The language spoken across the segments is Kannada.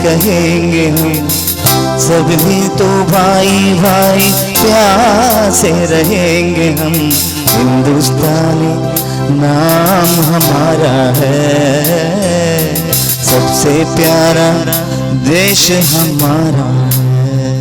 कहेंगे हम, सब भी तो भाई भाई प्यार से रहेंगे हम। हिंदुस्तानी नाम हमारा है, सबसे प्यारा देश हमारा है।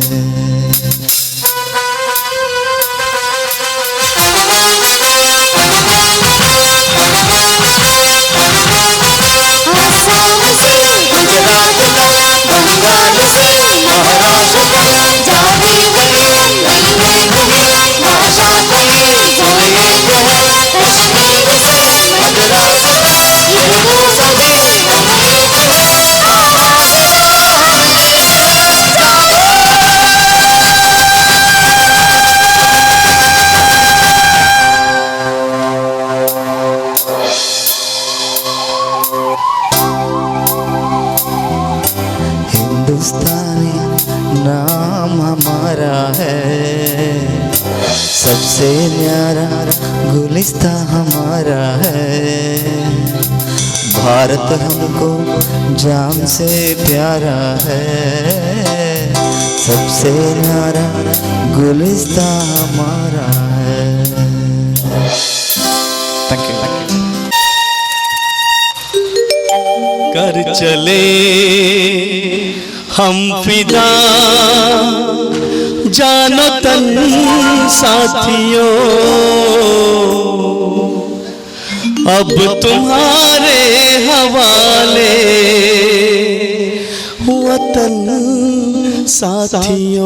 आसाम से गुजरात तक, बंगाल से महाराष्ट्र तक, जाति वही नहीं कहीं, भाषा कहीं जो एक है। कश्मीर से मद्रास तक, हिंदू सभी हम एक हैं। आवाज़ दो हमें, जागो। हिंदुस्तानी नाम हमारा है, सबसे न्यारा गुलिस्ता हमारा है। भारत हमको जान से प्यारा है, सबसे न्यारा गुलिस्ता हमारा है। Thank you. कर चले हम फिदा जानो तन साथियों, अब तुम्हारे हवाले वतन साथियों।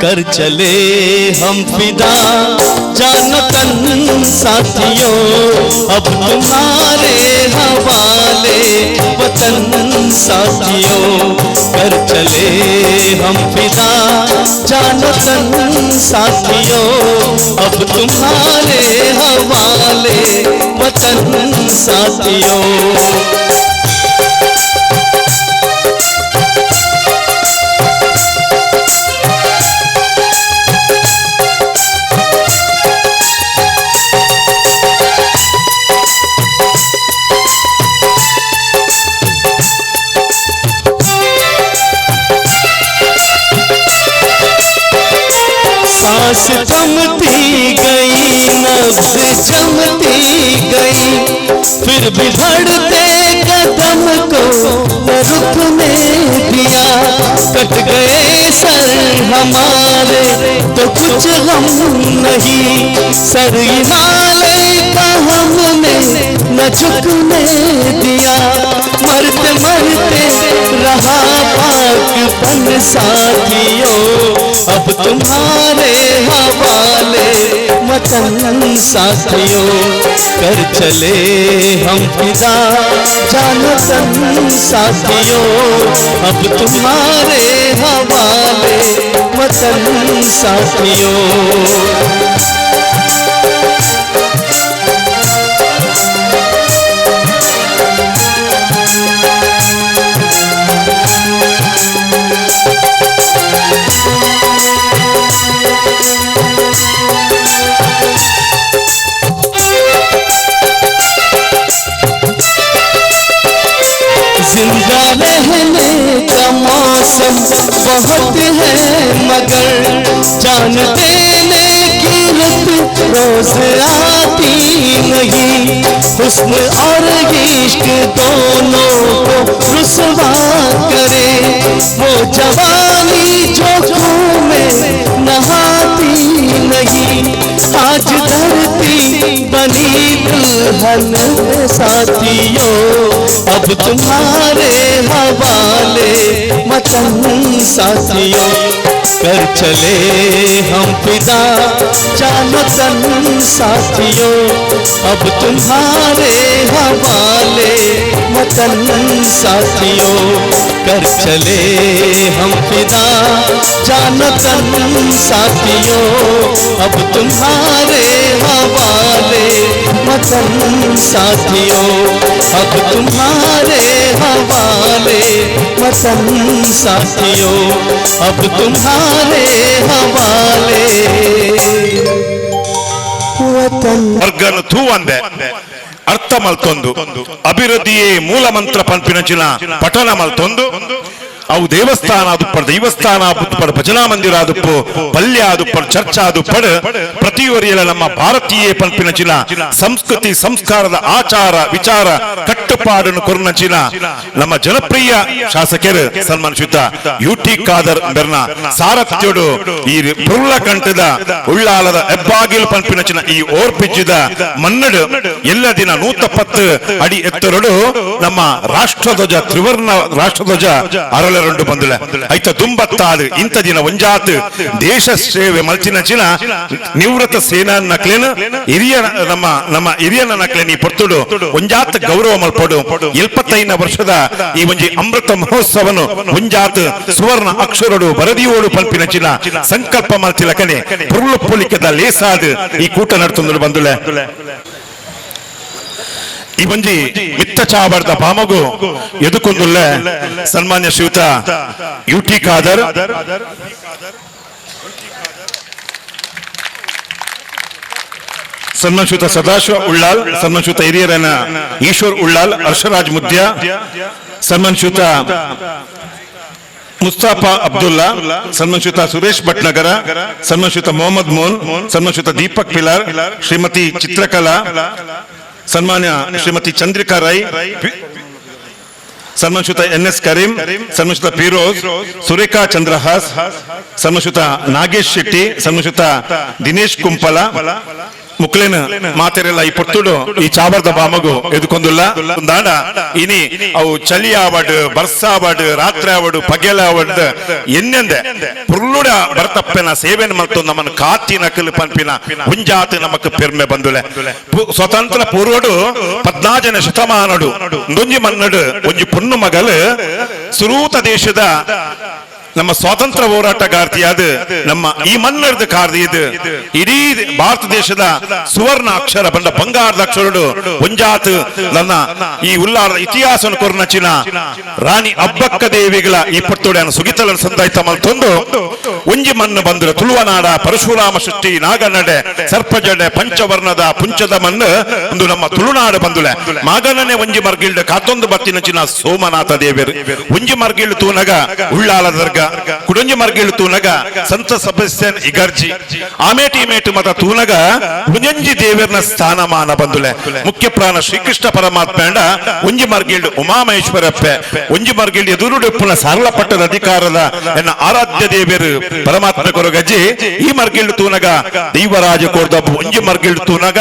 कर चले हम फिदा जानो तन साथियों, अब तुम्हारे हवाले वतन साथियों। कर चले हम फिदा जानो तन साथियों, अब तुम्हारे हवाले वतन साथियों। सांस थमती गई, नब्ज़ जमती गई, फिर भी बढ़ते कदम को न रुकने दिया। कट गए सर हमारे तो कुछ गम नहीं, सर हिमालय का हमने न झुकने दिया। मरते मरते रहा पाकपन साथियों, अब तुम्हारे हवाले वतन साथियों। कर चले हम फिदा जानो तन साथियों, अब तुम्हारे हवाले वतन साथियों। जिंदा रहने का मौसम बहुत है, मगर जान देने की रुत रोज आती नहीं। हुस्न और इश्क दोनों को रुसवा करे, वो जवानी जो खून में नहाती नहीं। आज धरती बनी दुल्हन साथियों, अब तुम्हारे हवाले वतन साथियों। कर चले हम फिदा जानो तन साथियों, अब तुम्हारे हवाले वतन साथियों। कर चले हम फिदा जानो तन साथियों, अब तुम्हारे हवाले वतन साथियों। अब तुम्हारे हवाले वतन साथियों अब तुम्हारे हवाले वतन ವರ್ಗನು ತೂ ಅಂದೆ ಅರ್ಥ ಮಲ್ತೊಂದು ಅಭಿವೃದ್ಧಿಯೇ ಮೂಲ ಮಂತ್ರ ಪಂಪಿನಚಿನ ಪಠನ ಮಲ್ತೊಂದು ಅವು ದೇವಸ್ಥಾನ ಆದುಪ್ಪಡು ದೈವಸ್ಥಾನ ಆದುಪ್ಪಡು ಭಜನಾ ಮಂದಿರ ಆದುಪ್ಪು ಪಲ್ಯ ಆದುಪ್ಪಡು ಚರ್ಚ್ ಆದುಪ್ಪಡು ಪ್ರತಿಯೊರಿಯಲ್ಲ ನಮ್ಮ ಭಾರತೀಯ ಪಂಪಿನಚಿನ ಸಂಸ್ಕೃತಿ ಸಂಸ್ಕಾರದ ಆಚಾರ ವಿಚಾರ ಕಟ್ಟುಪಾಡನ್ನು ಕೊರ್ನಚಿನ ನಮ್ಮ ಜನಪ್ರಿಯ ಶಾಸಕರು ಸನ್ಮಾನಿಸಿದ ಯುಟಿ ಖಾದರ್ ಬೆರ್ನ ಸಾರಥ್ಯೋಡು ಈ ಪುರ್ಲ ಕಂಠದ ಉಳ್ಳಾಲದ ಹೆಬ್ಬಾಗಿಲು ಪಂಪಿನಚಿನ ಈ ಓರ್ಪಿಜ್ಜಿದ ಮನ್ನಡು ಎಲ್ಲ ದಿನ 110 ಅಡಿ ಎತ್ತರಡು ನಮ್ಮ ರಾಷ್ಟ್ರಧ್ವಜ ತ್ರಿವರ್ಣ ರಾಷ್ಟ್ರಧ್ವಜ ಅರಳ రెండు ಬಂದುಲೆ ಐತ ದುಂಬತ್ತಾದು ಇಂಥ ದಿನ ಒಂಜಾತ್ ದೇಶ ಸೇವೆ ಮಲ್ಚಿನಚಿನ ನಿವೃತ್ತ ಸೇನಾ ನಕ್ಲೇನು ಹಿರಿಯ ನಮ್ಮ ಹಿರಿಯನ ನಕ್ಲೇನಿ ಪೊರ್ತುಡು ಒಂಜಾತ್ ಗೌರವ ಮಲ್ಪಡು 75 ವರ್ಷದ ಈ ಒಂಜಿ ಅಮೃತ ಮಹೋತ್ಸವನು ಒಂಜಾತ್ ಸುವರ್ಣ ಅಕ್ಷರಡು ಬರದಿಯೋಡು ಪಲ್ಪಿನಚಿನ ಸಂಕಲ್ಪ ಮಲ್ತಿಲ ಕಣೆ ಪುರ್ಲು ಪುಲಿಕದ ಲೇಸಾದ್ ಈ ಕೂಟ ನಡ್ತುಂದು ಬಂದುಲೆ ಈ ಬಂಜಿ ಮಿತ್ತ ಚಾಬರ್ದ ಪಾಮಗು ಎದುಕೊಂದುಲ್ಲ ಸನ್ಮಾನ್ಯ ಶ್ರೀಯುತ ಯುಟಿ ಖಾದರ್ ಸನ್ಮಾನ್ಯ ಶ್ರೀಯುತ ಸದಾಶಿವ ಉಳ್ಳಾಲ್ ಸನ್ಮಾನ್ಯ ಶ್ರೀಯುತ ಹಿರಿಯರನ ಈಶ್ವರ್ ಉಳ್ಳಾಲ್ ಹರ್ಷರಾಜ್ ಮುದ್ಯ ಸನ್ಮಾನ್ಯ ಶ್ರೀಯುತ ಮುಸ್ತಾಫಾ ಅಬ್ದುಲ್ಲಾ ಸನ್ಮಾನ್ಯ ಶ್ರೀಯುತ ಸುರೇಶ್ ಭಟ್ನಗರ ಸನ್ಮಾನ್ಯ ಶ್ರೀಯುತ ಮೊಹಮ್ಮದ್ ಮೋನ್ ಸನ್ಮಾನ್ಯ ಶ್ರೀಯುತ ದೀಪಕ್ ಪಿಲಾರ್ ಶ್ರೀಮತಿ ಚಿತ್ರಕಲಾ ಸನ್ಮಾನ್ಯ ಶ್ರೀಮತಿ ಚಂದ್ರಿಕಾ ರೈ ಸನ್ಮಾನ್ಯ ಶ್ರೀಯುತ NS ಕರೀಂ ಸನ್ಮಾನ್ಯ ಶ್ರೀಯುತ ಫಿರೋಜ್ ಸುರೇಖಾ ಚಂದ್ರಹಾಸ್ ಸನ್ಮಾನ್ಯ ಶ್ರೀಯುತ ನಾಗೇಶ್ ಶೆಟ್ಟಿ ಸನ್ಮಾನ್ಯ ಶ್ರೀಯುತ ದಿನೇಶ್ ಕುಂಪಲ ಮುಕ್ಲೇನ ಮಾತೆರೆಲ್ಲ ಈ ಪೊರ್ತುಡು ಈ ಚಾಬರ್ದ ಬಾಮಗು ಎದುಕೊಂದುಲ್ಲ ದಾಂಡ ಇನಿ ಅವು ಚಳಿ ಆವಡ್ ಬರ್ಸ ಆವಡ್ ರಾತ್ರಿ ಆವಡ್ ಪಗೆಲ ಆವಡ್ ಎನ್ನೆಂದೆ ಪುರ್ಲುಡ ಬರ್ತಪ್ಪೆನ ಸೇವೆನ ಮಲ್ತು ನಮ್ಮನ್ನು ಕಾತಿ ನಕಲು ಪಂಪಿನ ಹುಂಜಾತ್ ನಮಕ್ ಪೆರ್ಮೆ ಬಂದುಲೆ ಸ್ವತಂತ್ರ ಪೂರ್ವಡು 14ನೇ ಶತಮಾನಡು ಒಂಜಿ ಮನ್ನಡು ಒಂಜಿ ಪುಣ್ಣು ಮಗಲು ಸುರೂತ ದೇಶದ ನಮ್ಮ ಸ್ವಾತಂತ್ರ್ಯ ಹೋರಾಟಗಾರ್ತಿಯಾದ ನಮ್ಮ ಈ ಮನ್ನರ್ದ ಕಾರ್ದಿಯದು ಇಡೀ ಭಾರತ ದೇಶದ ಸುವರ್ಣ ಅಕ್ಷರ ಬಂದ ಬಂಗಾರದ ಅಕ್ಷರಡು ಒಂಜಾತ್ ನನ್ನ ಈ ಉಲ್ಲಾರದ ಇತಿಹಾಸವನ್ನು ಕೊರ್ನಚಿನ ರಾಣಿ ಅಬ್ಬಕ್ಕ ದೇವಿಗಳ ಈ ಪಟ್ಟೋಡೆಯನ್ನು ಸುಗಿತಲನ್ನು ಸಂದಾಯ್ತ ಮಲ್ತೊಂದು ಒಂಜಿ ಮಣ್ಣು ಬಂದರು ತುಳುವನಾಡ ಪರಶುರಾಮ ಸೃಷ್ಟಿ ನಾಗನಡೆ ಸರ್ಪಜಡೆ ಪಂಚವರ್ಣದ ಪುಂಚದ ಮಣ್ಣು ಒಂದು ನಮ್ಮ ತುಳುನಾಡು ಬಂದುಲೆ ಮಾಗನನೆ ಒಂಜಿ ಮರ್ಗಿಲ್ಡ್ ಕಾತೊಂದು ಬತ್ತಿನಚಿನ ಸೋಮನಾಥ ದೇವರು ಒಂಜಿ ಮರ್ಗಿಲ್ಡ್ ತೂನಗ ಉಳ್ಳಾಲ ದರ್ಗ ಕುಡಂಜಿ ಮರ್ಗಿಳು ತೂನಗ ಸಂತ ಸಬಸ್ಯನ್ ಇಗರ್ಜಿ ಆಮೇಟಿ ಮೇಟು ಮತ ತೂನಗ ಉಂಜಂಜಿ ದೇವರನ ಸ್ಥಾನಮಾನ ಬಂದುಲೆ ಮುಖ್ಯ ಪ್ರಾಣ ಶ್ರೀಕೃಷ್ಣ ಪರಮಾತ್ಮ ಒಂಜಿ ಮರ್ಗಿಲ್ಡು ಉಮಾಮಹೇಶ್ವರಪ್ಪೆ ಒಂಜಿ ಮರ್ಗಿಲ್ಡು ಎದುರುಡುಪ್ಪುನ ಸಾರಳ ಪಟ್ಟದ ಅಧಿಕಾರದ ಎನ್ನ ಆರಾಧ್ಯ ದೇವರು ಪರಮಾತ್ಮ ಕೊರಗಜ್ಜಿ ಈ ಮರ್ಗಿಲ್ಡು ತೂನಗ ದೈವರಾಜ ಕೋರ್ದಬ್ಬು ಒಂಜಿ ಮರ್ಗಿಲ್ಡು ತೂನಗ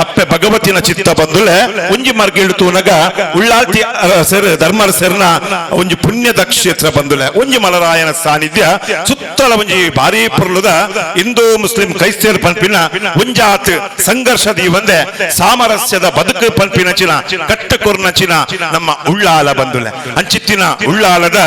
ಅಪ್ಪೆ ಭಗವತಿನ ಚಿತ್ತ ಬಂದುಲೆ ಒಂಜಿ ಮರ್ಗಿಲ್ಡು ತೂನಗ ಉಳ್ಳಾಲ್ತಿ ಸೆರ್ ಧರ್ಮರ ಸೆರ್ನ ಒಂಜಿ ಪುಣ್ಯದ ಕ್ಷೇತ್ರ ಬಂದುಲೆ ಒಂಜಿ ಮಲರಾಯನ ಸಾನ್ನಿಧ್ಯ ಸುತ್ತಲ ಒಂಜಿ ಭಾರಿ ಪುರ್ಲುದ ಹಿಂದೂ ಮುಸ್ಲಿಂ ಕ್ರೈಸ್ತರು ಪಂಪಿನ ಒಂಜಾತ್ ಸಂಘರ್ಷದಿ ಒಂದೆ ಸಾಮರಸ್ಯದ ಬದುಕು ಪಂಪಿನಚಿನ ಕಟ್ಟಕೊರ್ನಚಿನ ನಮ್ಮ ಉಳ್ಳಾಲ ಬಂದುಲೆ ಅಂಚಿತ್ತಿನ ಉಳ್ಳಾಲದ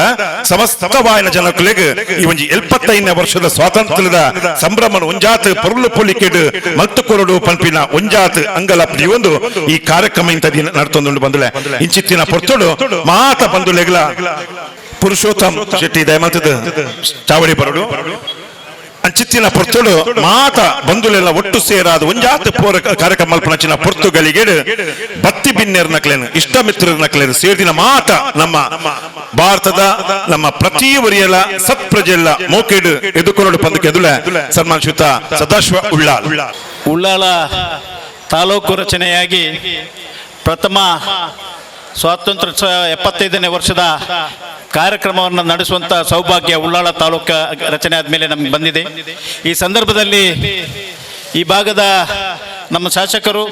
ಸಮಸ್ತವಾಯನ ಜನಕುಲೆಗೆ ಈ ಒಂಜಿ 75ನೇ ವರ್ಷದ ಸ್ವಾತಂತ್ರ್ಯದ ಸಂಭ್ರಮನ ಒಂಜಾತ್ ಪುರ್ಲು ಪುಲಿಕೆಡು ಮಲ್ತುಕೊರಡು ಪಂಪಿನ ಒಂಜಾತ್ ಅಂಗಲಪ್ಡಿ ಒಂದು ಈ ಕಾರ್ಯಕ್ರಮ ಇಂಥ ದಿನ ನಡ್ತೊಂದು ಬಂದುಲೆ ಇಂಚಿತ್ತಿನ ಪೊರ್ತುಡು ಮಾತ ಬಂದುಲೆಗಳ ಪುರುಷೋತ್ತಮ್ ಶೆಟ್ಟಿ ದಯಮಂತದ ಚಾವಡಿ ಬರಡು ಅಂಚಿತ್ತಿನ ಪೊರ್ತುಡು ಮಾತ ಬಂಧುಲೆಲ್ಲ ಒಟ್ಟು ಸೇರಾದ ಒಂಜಾತ್ ಪೋರ ಕಾರ್ಯಕ್ರಮ ಮಲ್ಪನಚಿನ ಪೊರ್ತುಗಳಿಗೆಡು ಬತ್ತಿ ಬಿನ್ನೇರ್ ನಕ್ಲೇನು ಇಷ್ಟ ಮಿತ್ರರ ನಕ್ಲೇನು ಸೇರಿದಿನ ಮಾತ ನಮ್ಮ ಭಾರತದ ನಮ್ಮ ಪ್ರತಿ ವರಿಯಲ ಸತ್ಪ್ರಜೆಲ್ಲ ಮೋಕೆಡು ಎದುಕೊರಡು ಪಂದಕ್ಕೆ ಎದುಲೆ ಸನ್ಮಾನ್ ಶ್ರೀಯುತ ಸದಾಶಿವ ಉಳ್ಳಾಲ್ ಉಳ್ಳಾಲ ತಾಲೂಕು ರಚನೆಯಾಗಿ ಪ್ರಥಮ ಸ್ವಾತಂತ್ರ್ಯ 75ನೇ ವರ್ಷದ ಕಾರ್ಯಕ್ರಮವನ್ನು ನಡೆಸುವಂಥ ಸೌಭಾಗ್ಯ ಉಳ್ಳಾಲ ತಾಲೂಕು ರಚನೆ ಆದಮೇಲೆ ನಮಗೆ ಬಂದಿದೆ. ಈ ಸಂದರ್ಭದಲ್ಲಿ ಈ ಭಾಗದ ನಮ್ಮ ಶಾಸಕರು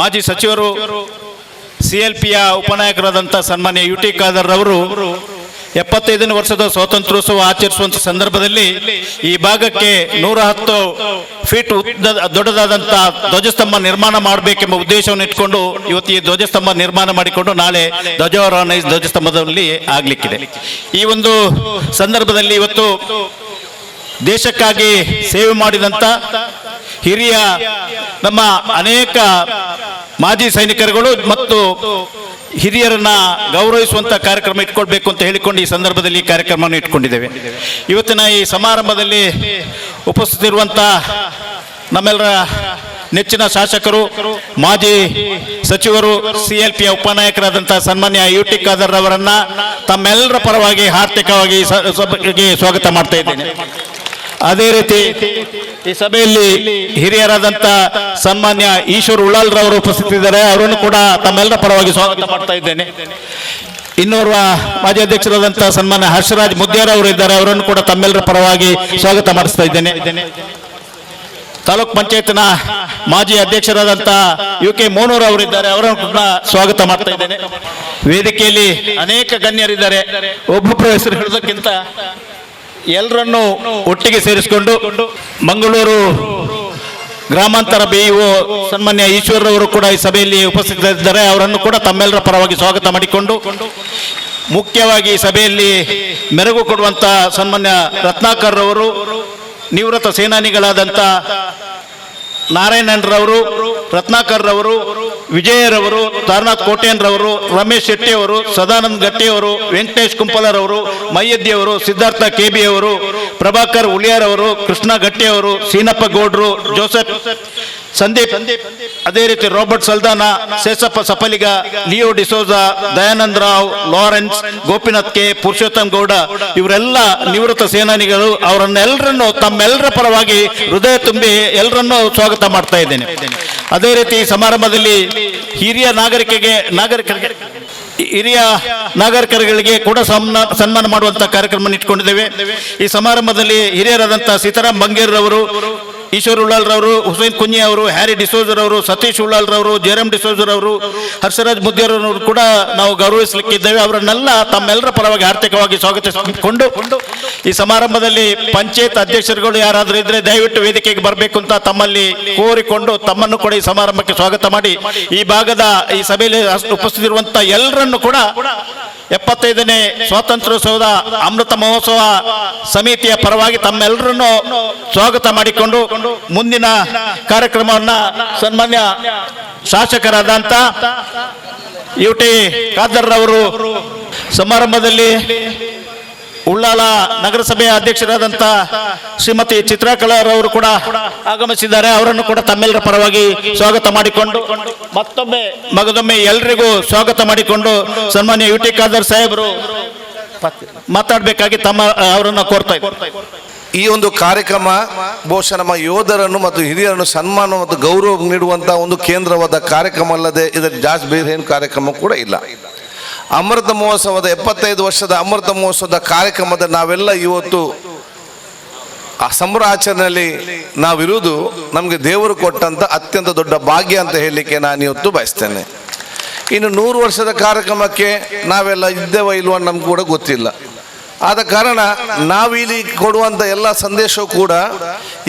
ಮಾಜಿ ಸಚಿವರು CLPಯ ಉಪನಾಯಕರಾದಂಥ ಸನ್ಮಾನ್ಯ ಯುಟಿ ಖಾದರ್ ಅವರು 75ನೇ ವರ್ಷದ ಸ್ವಾತಂತ್ರ್ಯೋತ್ಸವ ಆಚರಿಸುವಂಥ ಸಂದರ್ಭದಲ್ಲಿ ಈ ಭಾಗಕ್ಕೆ 110 ಫೀಟ್ ದೊಡ್ಡದಾದಂಥ ಧ್ವಜಸ್ತಂಭ ನಿರ್ಮಾಣ ಮಾಡಬೇಕೆಂಬ ಉದ್ದೇಶವನ್ನು ಇಟ್ಕೊಂಡು ಇವತ್ತು ಈ ಧ್ವಜಸ್ತಂಭ ನಿರ್ಮಾಣ ಮಾಡಿಕೊಂಡು ನಾಳೆ ಧ್ವಜಾರೋಹಣ ಧ್ವಜಸ್ತಂಭದಲ್ಲಿ ಆಗಲಿಕ್ಕಿದೆ. ಈ ಒಂದು ಸಂದರ್ಭದಲ್ಲಿ ಇವತ್ತು ದೇಶಕ್ಕಾಗಿ ಸೇವೆ ಮಾಡಿದಂಥ ಹಿರಿಯ ನಮ್ಮ ಅನೇಕ ಮಾಜಿ ಸೈನಿಕರುಗಳು ಮತ್ತು ಹಿರಿಯರನ್ನ ಗೌರವಿಸುವಂಥ ಕಾರ್ಯಕ್ರಮ ಇಟ್ಕೊಳ್ಬೇಕು ಅಂತ ಹೇಳಿಕೊಂಡು ಈ ಸಂದರ್ಭದಲ್ಲಿ ಈ ಕಾರ್ಯಕ್ರಮವನ್ನು ಇಟ್ಕೊಂಡಿದ್ದೇವೆ. ಇವತ್ತಿನ ಈ ಸಮಾರಂಭದಲ್ಲಿ ಉಪಸ್ಥಿತಿರುವಂಥ ನಮ್ಮೆಲ್ಲರ ನೆಚ್ಚಿನ ಶಾಸಕರು, ಮಾಜಿ ಸಚಿವರು, CLPಯ ಉಪನಾಯಕರಾದಂಥ ಸನ್ಮಾನ್ಯ UT ಖಾದರ್ ಅವರನ್ನ ತಮ್ಮೆಲ್ಲರ ಪರವಾಗಿ ಹಾರ್ದಿಕವಾಗಿ ಸಭೆಗೆ ಸ್ವಾಗತ ಮಾಡ್ತಾ ಇದ್ದೇನೆ. ಅದೇ ರೀತಿ ಈ ಸಭೆಯಲ್ಲಿ ಹಿರಿಯರಾದಂಥ ಸನ್ಮಾನ್ಯ ಈಶ್ವರ್ ಉಳ್ಳಾಲ್ ರವರು ಉಪಸ್ಥಿತಿದ್ದಾರೆ. ಅವರನ್ನು ಕೂಡ ತಮ್ಮೆಲ್ಲರ ಪರವಾಗಿ ಸ್ವಾಗತ ಮಾಡ್ತಾ ಇದ್ದೇನೆ. ಇನ್ನೋರ್ವ ಮಾಜಿ ಅಧ್ಯಕ್ಷರಾದಂಥ ಸನ್ಮಾನ್ಯ ಹರ್ಷರಾಜ್ ಮುದ್ಯಾರ್ ಅವರು ಇದ್ದಾರೆ. ಅವರನ್ನು ಕೂಡ ತಮ್ಮೆಲ್ಲರ ಪರವಾಗಿ ಸ್ವಾಗತ ಮಾಡಿಸ್ತಾ ಇದ್ದೇನೆ. ತಾಲೂಕ್ ಪಂಚಾಯತ್ನ ಮಾಜಿ ಅಧ್ಯಕ್ಷರಾದಂಥ UK ಮೋನೂರ್ ಅವರಿದ್ದಾರೆ. ಅವರನ್ನು ಕೂಡ ಸ್ವಾಗತ ಮಾಡ್ತಾ ಇದ್ದೇನೆ. ವೇದಿಕೆಯಲ್ಲಿ ಅನೇಕ ಗಣ್ಯರಿದ್ದಾರೆ. ಒಬ್ಬೊಬ್ಬರ ಹೆಸರು ಹೇಳೋದಕ್ಕಿಂತ ಎಲ್ಲರನ್ನೂ ಒಟ್ಟಿಗೆ ಸೇರಿಸಿಕೊಂಡು ಮಂಗಳೂರು ಗ್ರಾಮಾಂತರ BEO ಸನ್ಮಾನ್ಯ ಈಶ್ವರ್ ಅವರು ಕೂಡ ಈ ಸಭೆಯಲ್ಲಿ ಉಪಸ್ಥಿತರಿದ್ದಾರೆ. ಅವರನ್ನು ಕೂಡ ತಮ್ಮೆಲ್ಲರ ಪರವಾಗಿ ಸ್ವಾಗತ ಮಾಡಿಕೊಂಡು, ಮುಖ್ಯವಾಗಿ ಈ ಸಭೆಯಲ್ಲಿ ಮೆರುಗು ಕೊಡುವಂಥ ಸನ್ಮಾನ್ಯ ರತ್ನಾಕರ್ ಅವರು, ನಿವೃತ್ತ ಸೇನಾನಿಗಳಾದಂಥ ನಾರಾಯಣನ್ರವರು, ರತ್ನಾಕರ್ ರವರು, ವಿಜಯರವರು, ತಾರನಾಥ್ ಕೋಟೆಯನ್ರವರು, ರಮೇಶ್ ಶೆಟ್ಟಿ ಅವರು, ಸದಾನಂದ್ ಗಟ್ಟಿಯವರು, ವೆಂಕಟೇಶ್ ಕುಂಪಲರವರು, ಮೈಯದ್ದಿಯವರು, ಸಿದ್ಧಾರ್ಥ KB ಅವರು, ಪ್ರಭಾಕರ್ ಉಳಿಯಾರ್ ಅವರು, ಕೃಷ್ಣ ಗಟ್ಟಿಯವರು, ಸೀನಪ್ಪ ಗೌಡ್ರು, ಜೋಸೆಫ್ ಸಂದೀಪ್, ಅದೇ ರೀತಿ Robert Saldanha, Sheshappa Safaliga, Leo D'Souza, Dayanand Rao, Lawrence, Gopinath K, Purushottam Gowda, ಇವರೆಲ್ಲ ನಿವೃತ್ತ ಸೇನಾನಿಗಳು. ಅವರನ್ನೆಲ್ಲರನ್ನು ತಮ್ಮೆಲ್ಲರ ಪರವಾಗಿ ಹೃದಯ ತುಂಬಿ ಎಲ್ಲರನ್ನೂ ಸ್ವಾಗತ ಮಾಡ್ತಾ ಇದ್ದೇನೆ. ಅದೇ ರೀತಿ ಸಮಾರಂಭದಲ್ಲಿ ಹಿರಿಯ ನಾಗರಿಕರಿಗೆ ಕೂಡ ಸನ್ಮಾನ ಮಾಡುವಂತ ಕಾರ್ಯಕ್ರಮ ಇಟ್ಕೊಂಡಿದ್ದೇವೆ. ಈ ಸಮಾರಂಭದಲ್ಲಿ ಹಿರಿಯರಾದಂತಹ ಸೀತಾರಾಮ್ ಬಂಗೇರ್ ರವರು, ಈಶ್ವರ್ ಉಳ್ಳಾಲ್ ರವರು, ಹುಸೇನ್ ಕುಂಜಿ ಅವರು, ಹ್ಯಾರಿ ಡಿಸೋಜರ್ ಅವರು, ಸತೀಶ್ ಉಳ್ಳಾಲ್ ರವರು, ಜಯರಾಮ್ ಡಿಸೋಜರ್ ಅವರು, ಹರ್ಷರಾಜ್ ಮುದ್ಯಾರ್ ಅವರು ಕೂಡ ನಾವು ಗೌರವಿಸಲಿಕ್ಕಿದ್ದೇವೆ. ಅವರನ್ನೆಲ್ಲ ತಮ್ಮೆಲ್ಲರ ಪರವಾಗಿ ಆರ್ಥಿಕವಾಗಿ ಸ್ವಾಗತಿಸಿಕೊಂಡು, ಈ ಸಮಾರಂಭದಲ್ಲಿ ಪಂಚಾಯತ್ ಅಧ್ಯಕ್ಷರುಗಳು ಯಾರಾದರೂ ಇದ್ರೆ ದಯವಿಟ್ಟು ವೇದಿಕೆಗೆ ಬರಬೇಕು ಅಂತ ತಮ್ಮಲ್ಲಿ ಕೋರಿಕೊಂಡು ತಮ್ಮನ್ನು ಕೂಡ ಈ ಸಮಾರಂಭಕ್ಕೆ ಸ್ವಾಗತ ಮಾಡಿ, ಈ ಭಾಗದ ಈ ಸಭೆಯಲ್ಲಿ ಉಪಸ್ಥಿತಿರುವಂತಹ ಎಲ್ಲರನ್ನು ಕೂಡ 75ನೇ ಸ್ವಾತಂತ್ರ್ಯೋತ್ಸವದ ಅಮೃತ ಮಹೋತ್ಸವ ಸಮಿತಿಯ ಪರವಾಗಿ ತಮ್ಮೆಲ್ಲರನ್ನು ಸ್ವಾಗತ ಮಾಡಿಕೊಂಡು ಮುಂದಿನ ಕಾರ್ಯಕ್ರಮವನ್ನ ಸನ್ಮಾನ್ಯ ಶಾಸಕರಾದಂಥ UT ಖಾದರ್ ಅವರು ಸಮಾರಂಭದಲ್ಲಿ ಉಳ್ಳಾಲ ನಗರಸಭೆಯ ಅಧ್ಯಕ್ಷರಾದಂಥ ಶ್ರೀಮತಿ ಚಿತ್ರಕಲಾರವರು ಕೂಡ ಆಗಮಿಸಿದ್ದಾರೆ. ಅವರನ್ನು ಕೂಡ ತಮ್ಮೆಲ್ಲರ ಪರವಾಗಿ ಸ್ವಾಗತ ಮಾಡಿಕೊಂಡು ಮಗದೊಮ್ಮೆ ಎಲ್ಲರಿಗೂ ಸ್ವಾಗತ ಮಾಡಿಕೊಂಡು ಸನ್ಮಾನ್ಯ UT ಖಾದರ್ ಸಾಹೇಬರು ಮಾತಾಡಬೇಕಾಗಿ ಅವರನ್ನು ಕೋರ್ತಾ ಇದ್ದಾರೆ. ಈ ಒಂದು ಕಾರ್ಯಕ್ರಮ ಬಹುಶಃ ನಮ್ಮ ಯೋಧರನ್ನು ಮತ್ತು ಹಿರಿಯರನ್ನು ಸನ್ಮಾನ ಮತ್ತು ಗೌರವ ನೀಡುವಂತಹ ಒಂದು ಕೇಂದ್ರವಾದ ಕಾರ್ಯಕ್ರಮ ಅಲ್ಲದೆ ಇದರ ಜಾಸ್ತಿ ಬೇರೆ ಏನು ಕಾರ್ಯಕ್ರಮ ಕೂಡ ಇಲ್ಲ. ಅಮೃತ ಮಹೋತ್ಸವದ 75 ವರ್ಷದ ಅಮೃತ ಮಹೋತ್ಸವದ ಕಾರ್ಯಕ್ರಮದ ನಾವೆಲ್ಲ ಇವತ್ತು ಆ ಸಂಭ್ರಮಾಚರಣೆಯಲ್ಲಿ ನಾವಿರುವುದು ನಮಗೆ ದೇವರು ಕೊಟ್ಟಂತ ಅತ್ಯಂತ ದೊಡ್ಡ ಭಾಗ್ಯ ಅಂತ ಹೇಳಲಿಕ್ಕೆ ನಾನು ಇವತ್ತು ಬಯಸ್ತೇನೆ. ಇನ್ನು 100 ವರ್ಷದ ಕಾರ್ಯಕ್ರಮಕ್ಕೆ ನಾವೆಲ್ಲ ಇದ್ದೇವ ಇಲ್ವ ನಮ್ಗೆ ಕೂಡ ಗೊತ್ತಿಲ್ಲ. ಆದ ಕಾರಣ ನಾವಿಲ್ಲಿ ಕೊಡುವಂಥ ಎಲ್ಲ ಸಂದೇಶವೂ ಕೂಡ